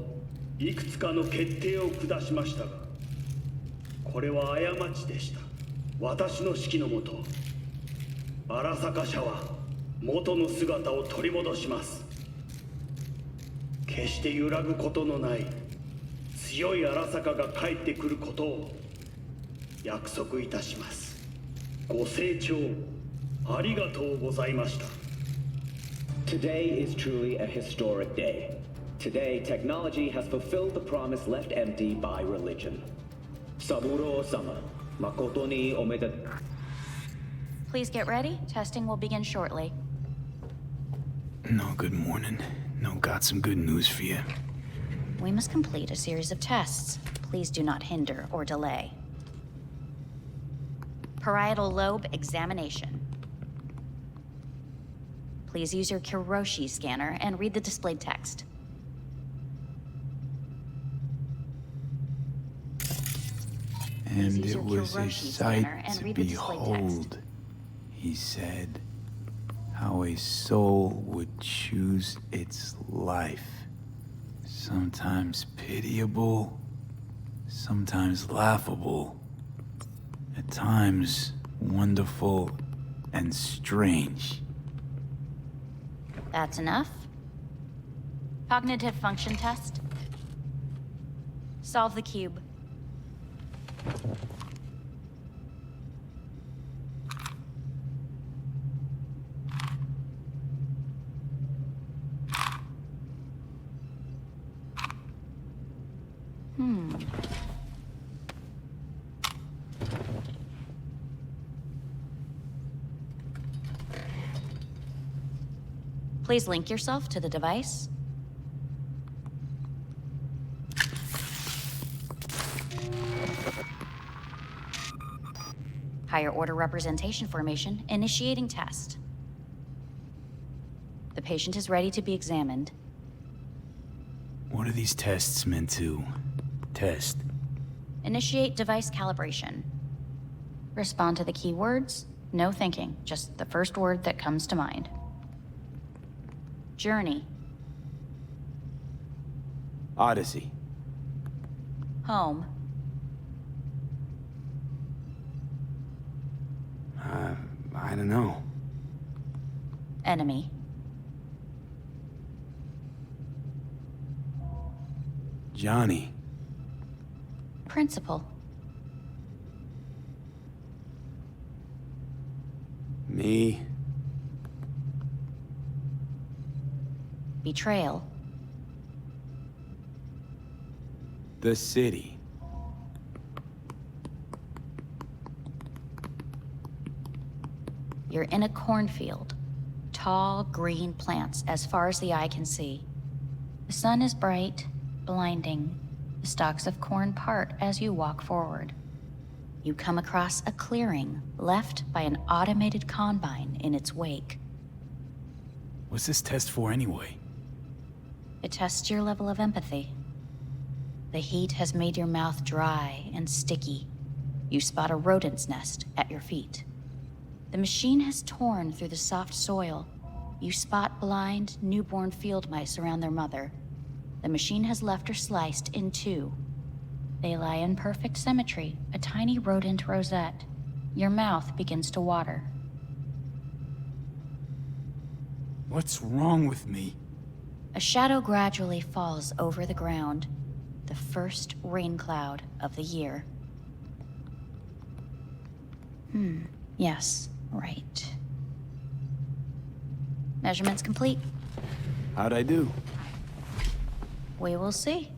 いくつかの決定を下しましたが、これは過ちでした。私の指揮のもと、荒坂社は元の姿を取り戻します。決して揺らぐことのない強い荒坂が帰ってくることを約束いたします。ご清聴ありがとうございました。 Today is truly a historic day. Today, technology has fulfilled the promise left empty by religion. Saburo-sama, makoto ni omedetou. Please get ready. Testing will begin shortly. No, good morning. No, got some good news for you. We must complete a series of tests. Please do not hinder or delay. Parietal lobe examination. Please use your Kiroshi scanner and read the displayed text. And it was a sight to behold, he said, how a soul would choose its life. Sometimes pitiable, sometimes laughable, at times wonderful and strange. That's enough. Cognitive function test. Solve the cube. Please link yourself to the device. Higher order representation formation, initiating test. The patient is ready to be examined. What are these tests meant to test? Initiate device calibration. Respond to the keywords. No thinking, just the first word that comes to mind. Journey. Odyssey. Home. I don't know. Enemy. Johnny. Principal. Me. Betrayal. The city. You're in a cornfield. Tall, green plants as far as the eye can see. The sun is bright, blinding. The stalks of corn part as you walk forward. You come across a clearing left by an automated combine in its wake. What's this test for anyway? It tests your level of empathy. The heat has made your mouth dry and sticky. You spot a rodent's nest at your feet. The machine has torn through the soft soil. You spot blind, newborn field mice around their mother. The machine has left her sliced in two. They lie in perfect symmetry, a tiny rodent rosette. Your mouth begins to water. What's wrong with me? A shadow gradually falls over the ground. The first rain cloud of the year. Yes, right. Measurements complete. How'd I do? We will see.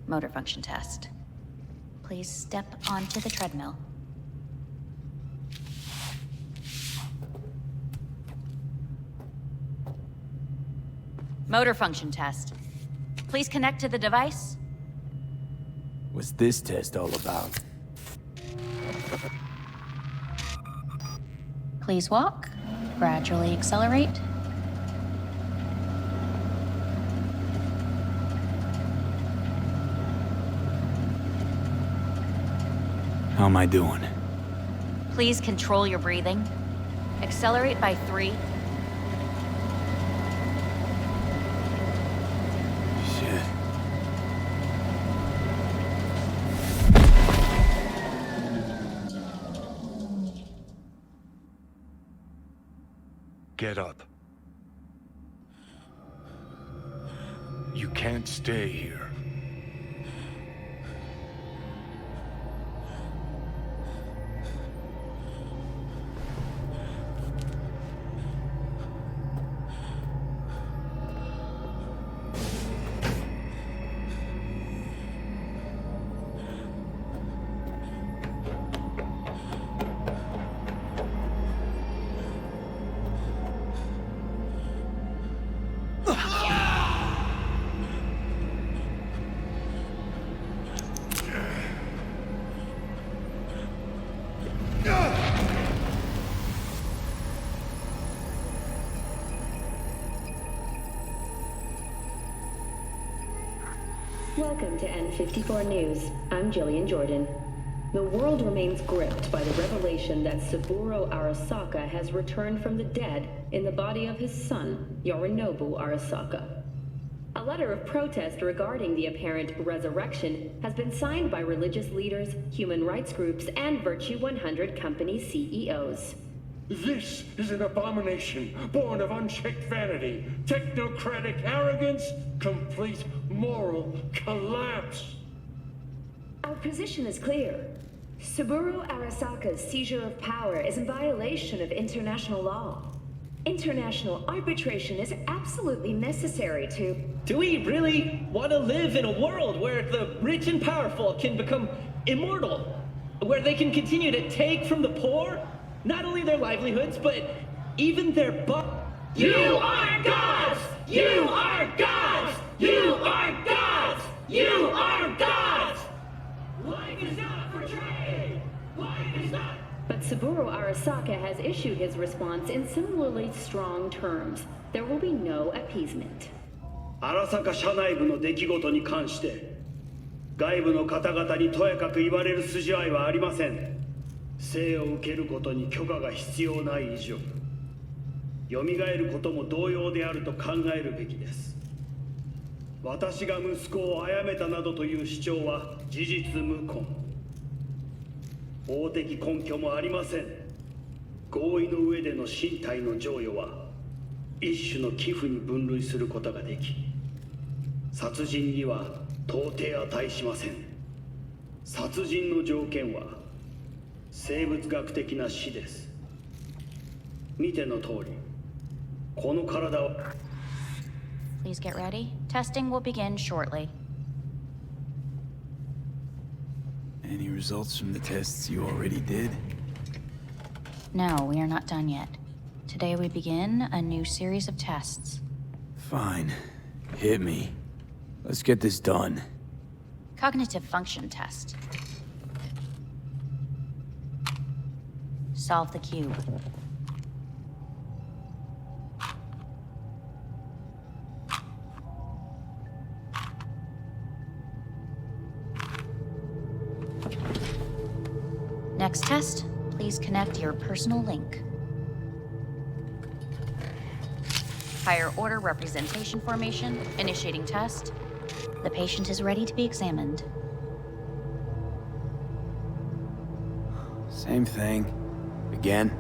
Motor function test. Please step onto the treadmill. Motor function test. Please connect to the device. What's this test all about? Please walk. Gradually accelerate. How am I doing? Please control your breathing. Accelerate by 3. Shit. Get up. You can't stay here. Welcome to N54 News. I'm Jillian Jordan. The world remains gripped by the revelation that Saburo Arasaka has returned from the dead in the body of his son, Yorinobu Arasaka. A letter of protest regarding the apparent resurrection has been signed by religious leaders, human rights groups, and Virtue 100 company CEOs. This is an abomination born of unchecked vanity, technocratic arrogance, complete moral collapse. Our position is clear. Saburo Arasaka's seizure of power is in violation of international law. International arbitration is absolutely necessary to... Do we really want to live in a world where the rich and powerful can become immortal? Where they can continue to take from the poor? Not only their livelihoods, but even their You are gods! You are gods! You are gods! You are gods! Saburo Arasaka has issued his response in similarly strong terms. There will be no appeasement. 荒坂社内部の出来事に関して外部の方々にとやかく言われる筋合いはありません。生を受けることに許可が必要ない以上、蘇ることも同様であると考えるべきです。私が息子を殺めたなどという主張は事実無根。法的根拠もありません。合意の上での身体の贈与は一種の寄付に分類することができ、殺人には到底値しません。殺人の条件は生物学的な死です。見ての通り、この体を。 Please get ready. Testing will begin shortly. Any results from the tests you already did? No, we are not done yet. Today we begin a new series of tests. Fine. Hit me. Let's get this done. Cognitive function test. Solve the cube. Next test, please connect your personal link. Higher order representation formation, initiating test. The patient is ready to be examined. Same thing. Again?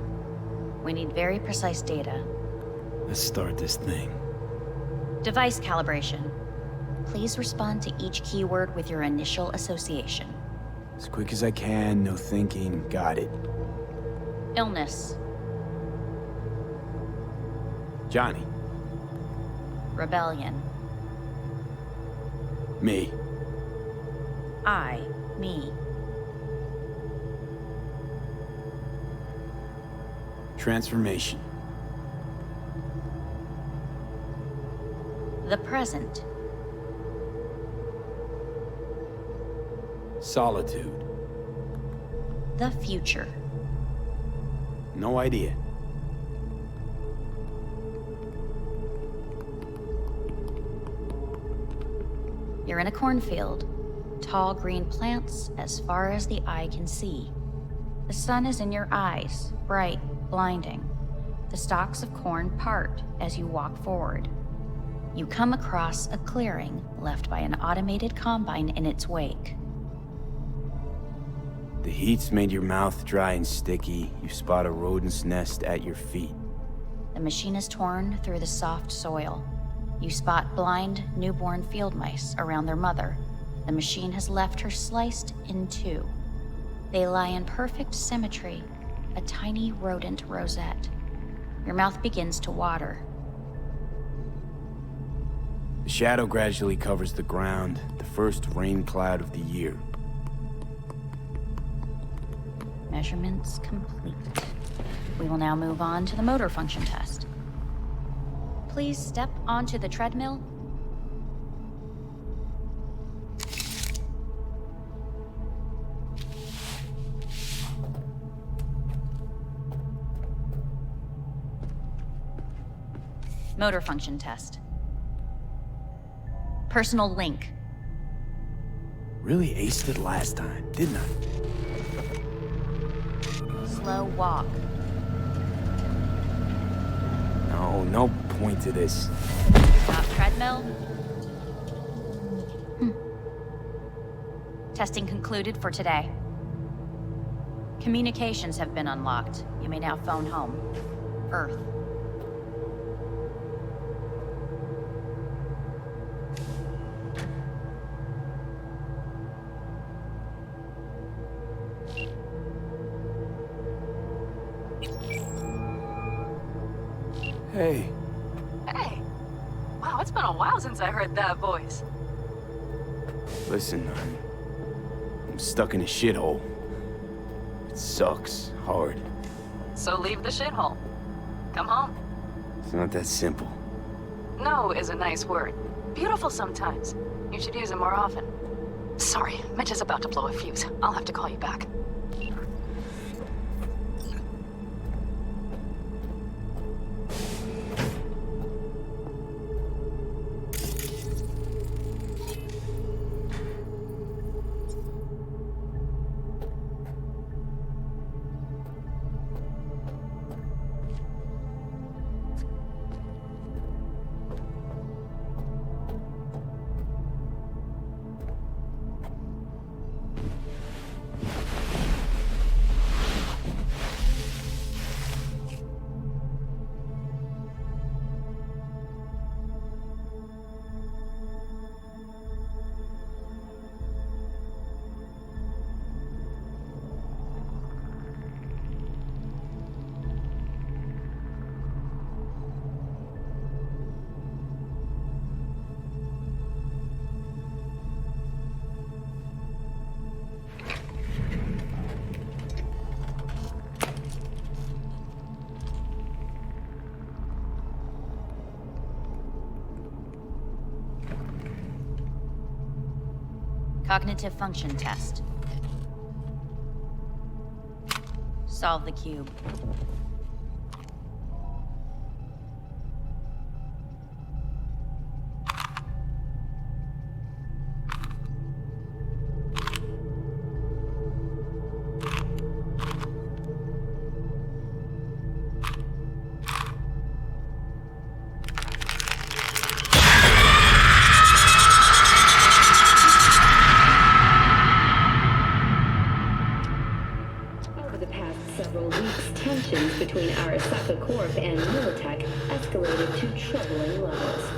We need very precise data. Let's start this thing. Device calibration. Please respond to each keyword with your initial association. As quick as I can, no thinking. Got it. Illness. Johnny. Rebellion. Me. Me. Transformation. The present. Solitude. The future. No idea. You're in a cornfield. Tall green plants as far as the eye can see. The sun is in your eyes, bright, blinding. The stalks of corn part as you walk forward. You come across a clearing left by an automated combine in its wake. The heat's made your mouth dry and sticky. You spot a rodent's nest at your feet. The machine is torn through the soft soil. You spot blind, newborn field mice around their mother. The machine has left her sliced in two. They lie in perfect symmetry, a tiny rodent rosette. Your mouth begins to water. The shadow gradually covers the ground, the first rain cloud of the year. Measurements complete. We will now move on to the motor function test. Please step onto the treadmill. Motor function test. Personal link. Really aced it last time, didn't I? Slow walk. No point to this. Stop treadmill. Testing concluded for today. Communications have been unlocked. You may now phone home. Earth. Hey. Hey. Wow, it's been a while since I heard that voice. Listen, I'm stuck in a shithole. It sucks hard. So leave the shithole. Come home. It's not that simple. No is a nice word. Beautiful sometimes. You should use it more often. Sorry, Mitch is about to blow a fuse. I'll have to call you back. Cognitive function test. Solve the cube. Over the past several weeks, tensions between Arasaka Corp and Militech escalated to troubling levels.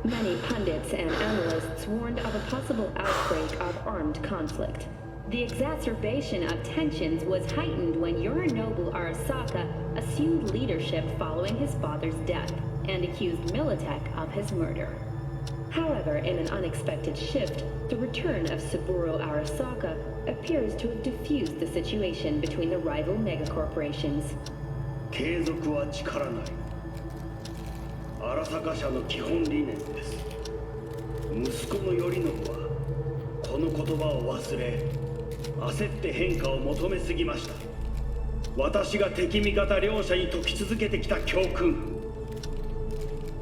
Many pundits and analysts warned of a possible outbreak of armed conflict. The exacerbation of tensions was heightened when Yorinobu Arasaka assumed leadership following his father's death and accused Militech of his murder. However, in an unexpected shift, the return of Saburo Arasaka appears to have diffused the situation between the rival megacorporations. 継続は力なり。荒坂社の基本理念です。息子の頼信はこの言葉を忘れ、焦って変化を求めすぎました。私が敵味方両者に説き続けてきた教訓。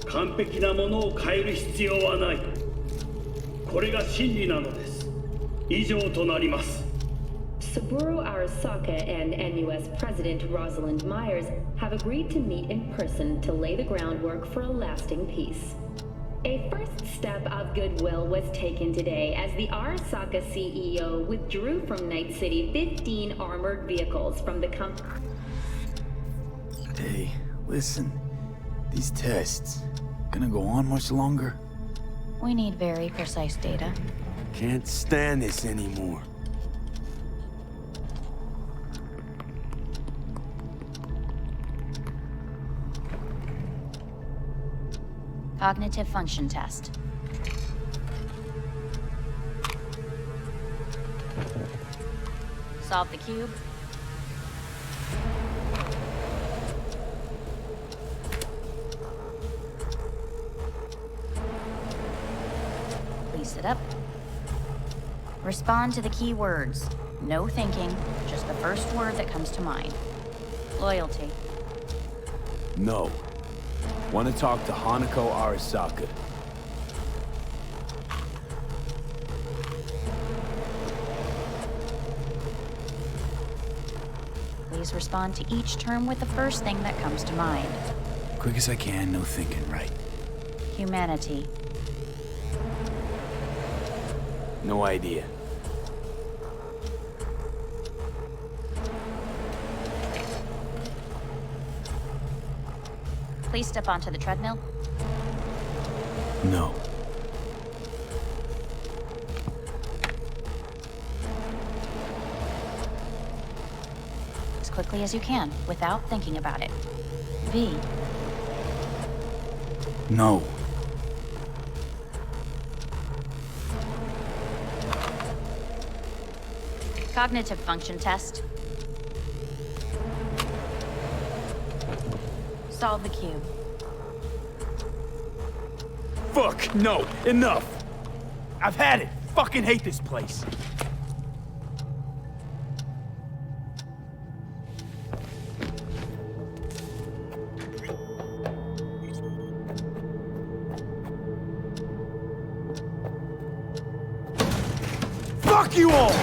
完璧なものを変える必要はない。これが真理なのです。以上となります。Saburo Arasaka and NUS President Rosalind Myers have agreed to meet in person to lay the groundwork for a lasting peace. A first step of goodwill was taken today as the Arasaka CEO withdrew from Night City 15 armored vehicles from the company. Hey, listen. These tests, gonna go on much longer? We need very precise data. Can't stand this anymore. Cognitive function test. Solve the cube. Please sit up. Respond to the key words. No thinking, just the first word that comes to mind. Loyalty. No. Want to talk to Hanako Arasaka. Please respond to each term with the first thing that comes to mind. Quick as I can, no thinking, right? Humanity. No idea. Please step onto the treadmill. No. As quickly as you can, without thinking about it. V. No. Cognitive function test. Solve the cube. Fuck, no, enough! I've had it! Fucking hate this place! Fuck you all!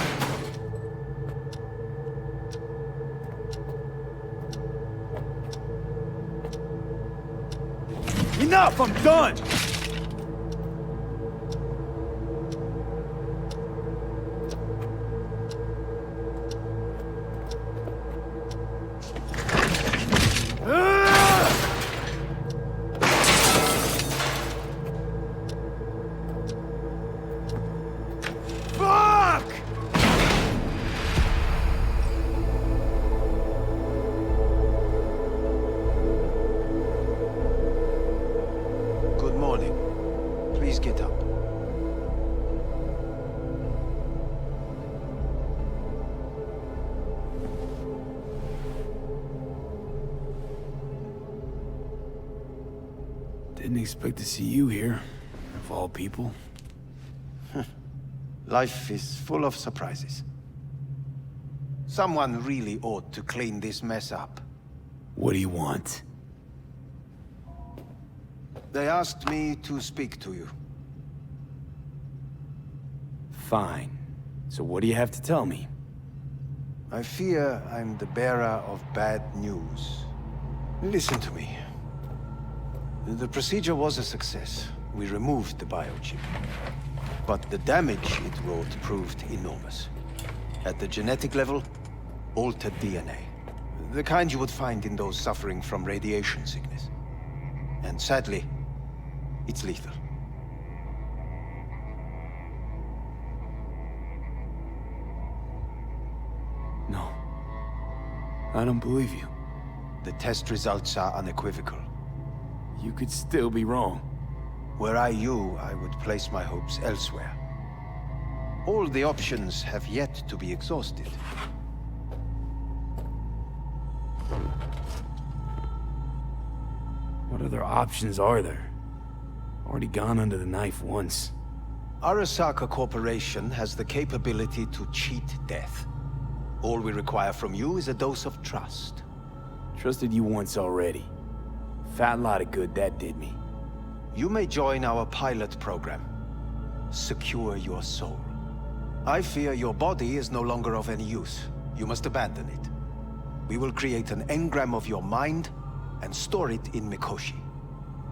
Enough! I'm done! Fuck! Good morning. Please get up. Didn't expect to see you here, of all people. Life is full of surprises. Someone really ought to clean this mess up. What do you want? They asked me to speak to you. Fine. So what do you have to tell me? I fear I'm the bearer of bad news. Listen to me. The procedure was a success. We removed the biochip. But the damage it wrought proved enormous. At the genetic level, altered DNA. The kind you would find in those suffering from radiation sickness. And sadly, it's lethal. No. I don't believe you. The test results are unequivocal. You could still be wrong. Were I you, I would place my hopes elsewhere. All the options have yet to be exhausted. What other options are there? Already gone under the knife once. Arasaka Corporation has the capability to cheat death. All we require from you is a dose of trust. Trusted you once already. Fat lot of good that did me. You may join our pilot program. Secure your soul. I fear your body is no longer of any use. You must abandon it. We will create an engram of your mind and store it in Mikoshi.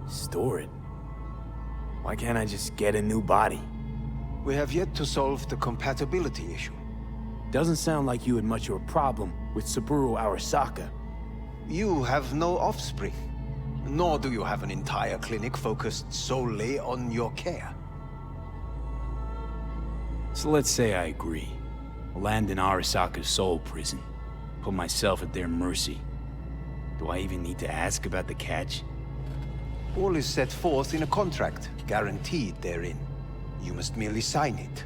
Store it? Why can't I just get a new body? We have yet to solve the compatibility issue. Doesn't sound like you had much of a problem with Saburo Arasaka. You have no offspring. Nor do you have an entire clinic focused solely on your care. So let's say I agree. I'll land in Arasaka's soul prison. Put myself at their mercy. Do I even need to ask about the catch? All is set forth in a contract, guaranteed therein. You must merely sign it.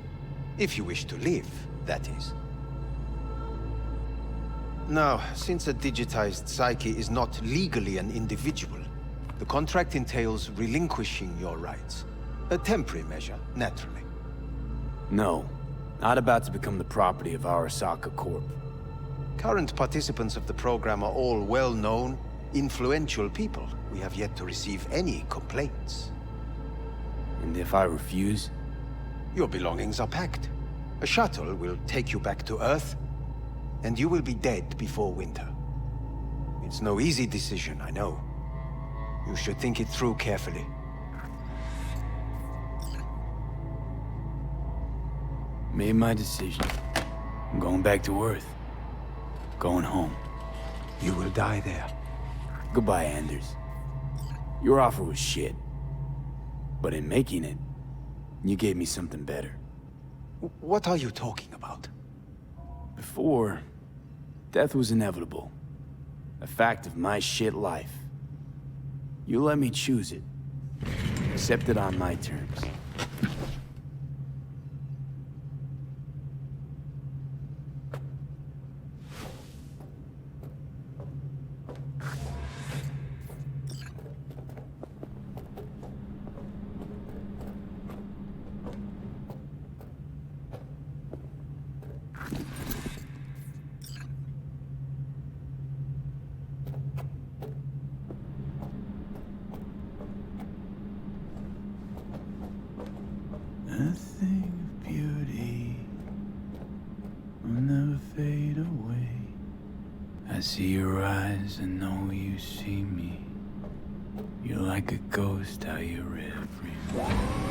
If you wish to live, that is. Now, since a digitized psyche is not legally an individual, the contract entails relinquishing your rights. A temporary measure, naturally. No. Not about to become the property of Arasaka Corp. Current participants of the program are all well-known, influential people. We have yet to receive any complaints. And if I refuse? Your belongings are packed. A shuttle will take you back to Earth, and you will be dead before winter. It's no easy decision, I know. You should think it through carefully. Made my decision. I'm going back to Earth. Going home. You will die there. Goodbye, Anders. Your offer was shit. But in making it, you gave me something better. What are you talking about? Before, death was inevitable. A fact of my shit life. You let me choose it. Accept it on my terms. Nothing of beauty will never fade away. I see your eyes and know you see me. You're like a ghost, how you're everywhere.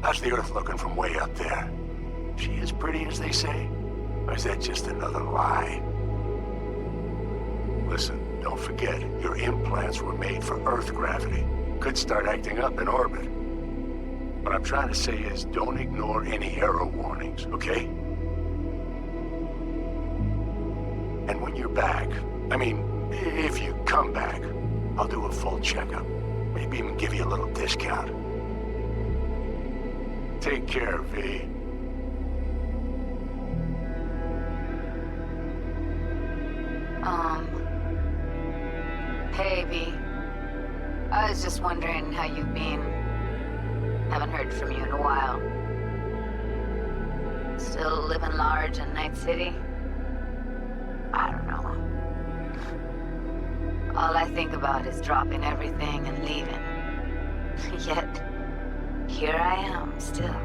How's the Earth looking from way up there? She as pretty as they say? Or is that just another lie? Listen, don't forget, your implants were made for Earth gravity. Could start acting up in orbit. What I'm trying to say is, don't ignore any error warnings, okay? And when you're back, I mean, if you come back, I'll do a full checkup. Maybe even give you a little discount. Take care, V. Hey, V. I was just wondering how you've been. Haven't heard from you in a while. Still living large in Night City? I don't know. All I think about is dropping everything and leaving. Yet, here I am, still.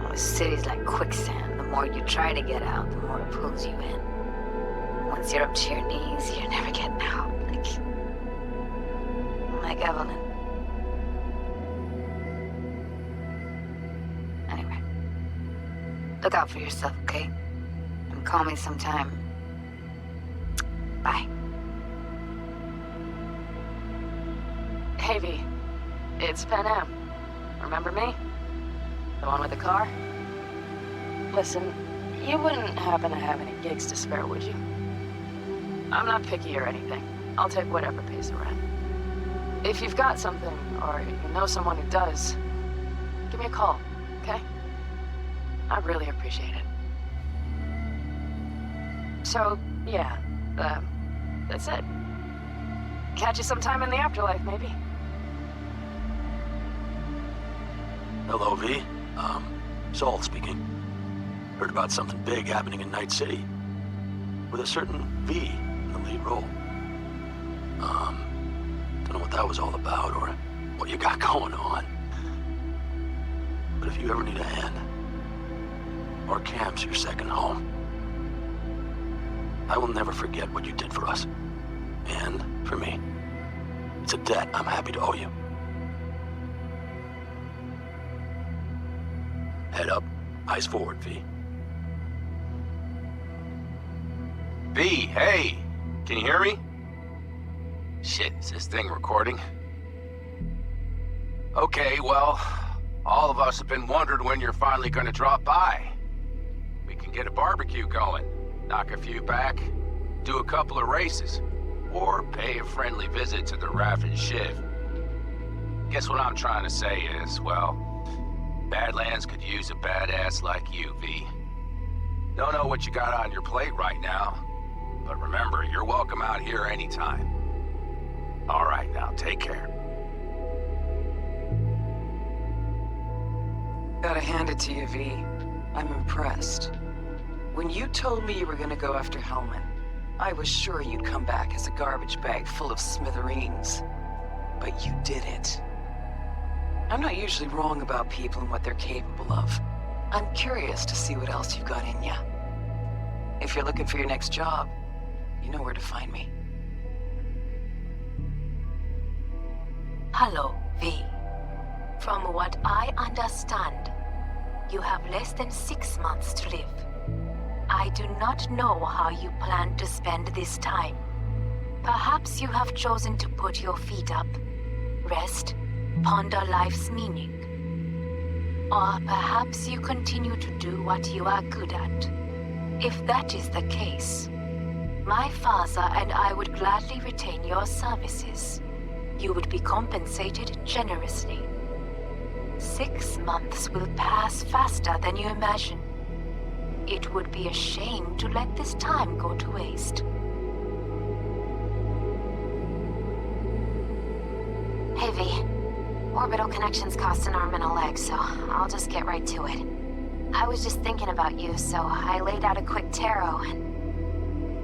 Oh, the city's like quicksand. The more you try to get out, the more it pulls you in. Once you're up to your knees, you're never getting out. Like Evelyn. Anyway. Look out for yourself, okay? And call me sometime. Bye. Hey, V. It's Pan Am. Remember me? The one with the car? Listen, you wouldn't happen to have any gigs to spare, would you? I'm not picky or anything. I'll take whatever pays the rent. If you've got something, or you know someone who does, give me a call, okay? I'd really appreciate it. So, yeah, that's it. Catch you sometime in the afterlife, maybe. Hello, V. Saul speaking. Heard about something big happening in Night City. With a certain V in the lead role. Don't know what that was all about, or what you got going on. But if you ever need a hand, or Cam's your second home, I will never forget what you did for us. And for me. It's a debt I'm happy to owe you. Head up, eyes forward, V. V, hey! Can you hear me? Shit, is this thing recording? Okay, well, all of us have been wondering when you're finally gonna drop by. We can get a barbecue going, knock a few back, do a couple of races, or pay a friendly visit to the Raff and Shiv. Guess what I'm trying to say is, well, Badlands could use a badass like you, V. Don't know what you got on your plate right now, but remember, you're welcome out here anytime. All right, now, take care. Gotta hand it to you, V. I'm impressed. When you told me you were gonna go after Hellman, I was sure you'd come back as a garbage bag full of smithereens. But you didn't. I'm not usually wrong about people and what they're capable of. I'm curious to see what else you've got in ya. If you're looking for your next job, you know where to find me. Hello, V. From what I understand, you have less than 6 months to live. I do not know how you plan to spend this time. Perhaps you have chosen to put your feet up, rest, ponder life's meaning. Or perhaps you continue to do what you are good at. If that is the case, my father and I would gladly retain your services. You would be compensated generously. 6 months will pass faster than you imagine. It would be a shame to let this time go to waste. Hey, V. Orbital connections cost an arm and a leg, so I'll just get right to it. I was just thinking about you, so I laid out a quick tarot and...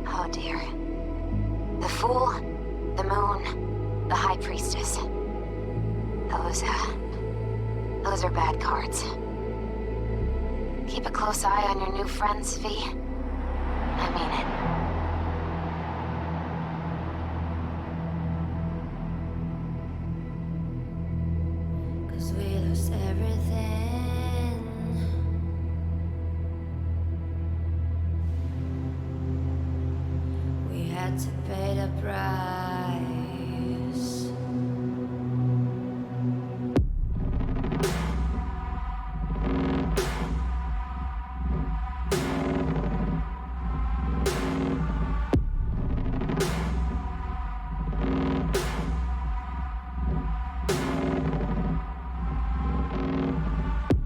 oh dear. The Fool, the Moon, the High Priestess. Those are bad cards. Keep a close eye on your new friends, V. I mean it. Cause we lost everything. We had to pay the price.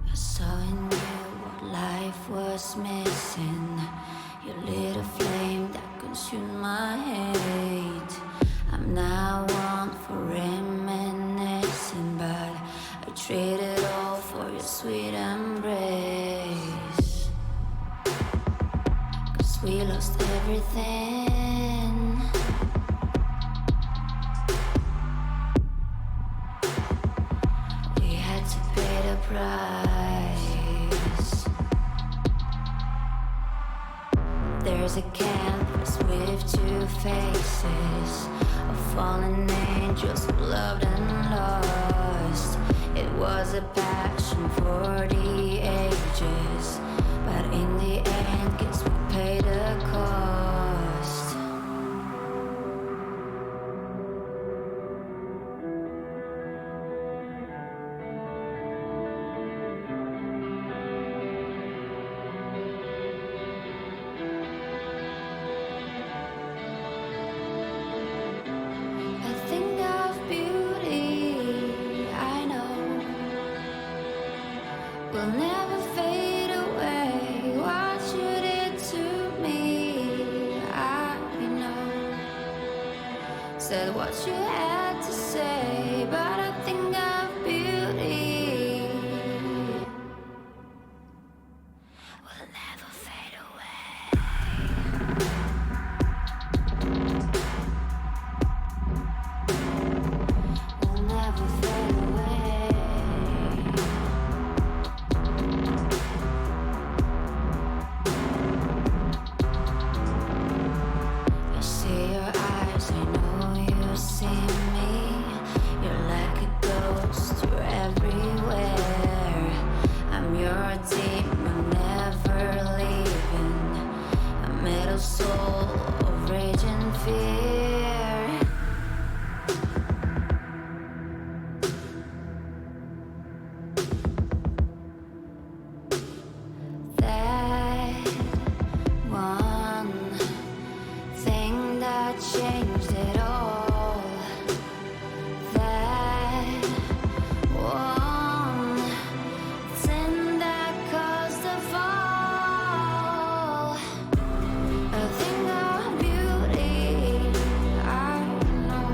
I saw in you what life was missing. You lit a flame that consumed my hate. I'm now one for reminiscing, but I traded all for your sweet embrace. 'Cause we lost everything. We had to pay the price. There's a canvas with two faces of fallen angels who loved and lost. It was a passion for the ages, but in the end, guess we paid the cost. A thing of beauty, I know, will never fade away. What you did to me, I know. Said what you had to say, but a thing of beauty will never fade away. Will never fade away. I see your eyes, I know you see me. You're like a ghost, you're everywhere. I'm your demon, never leaving. A metal soul of rage and fear. That one thing that changed it all. That one thing that caused the fall. A thing of beauty, I know.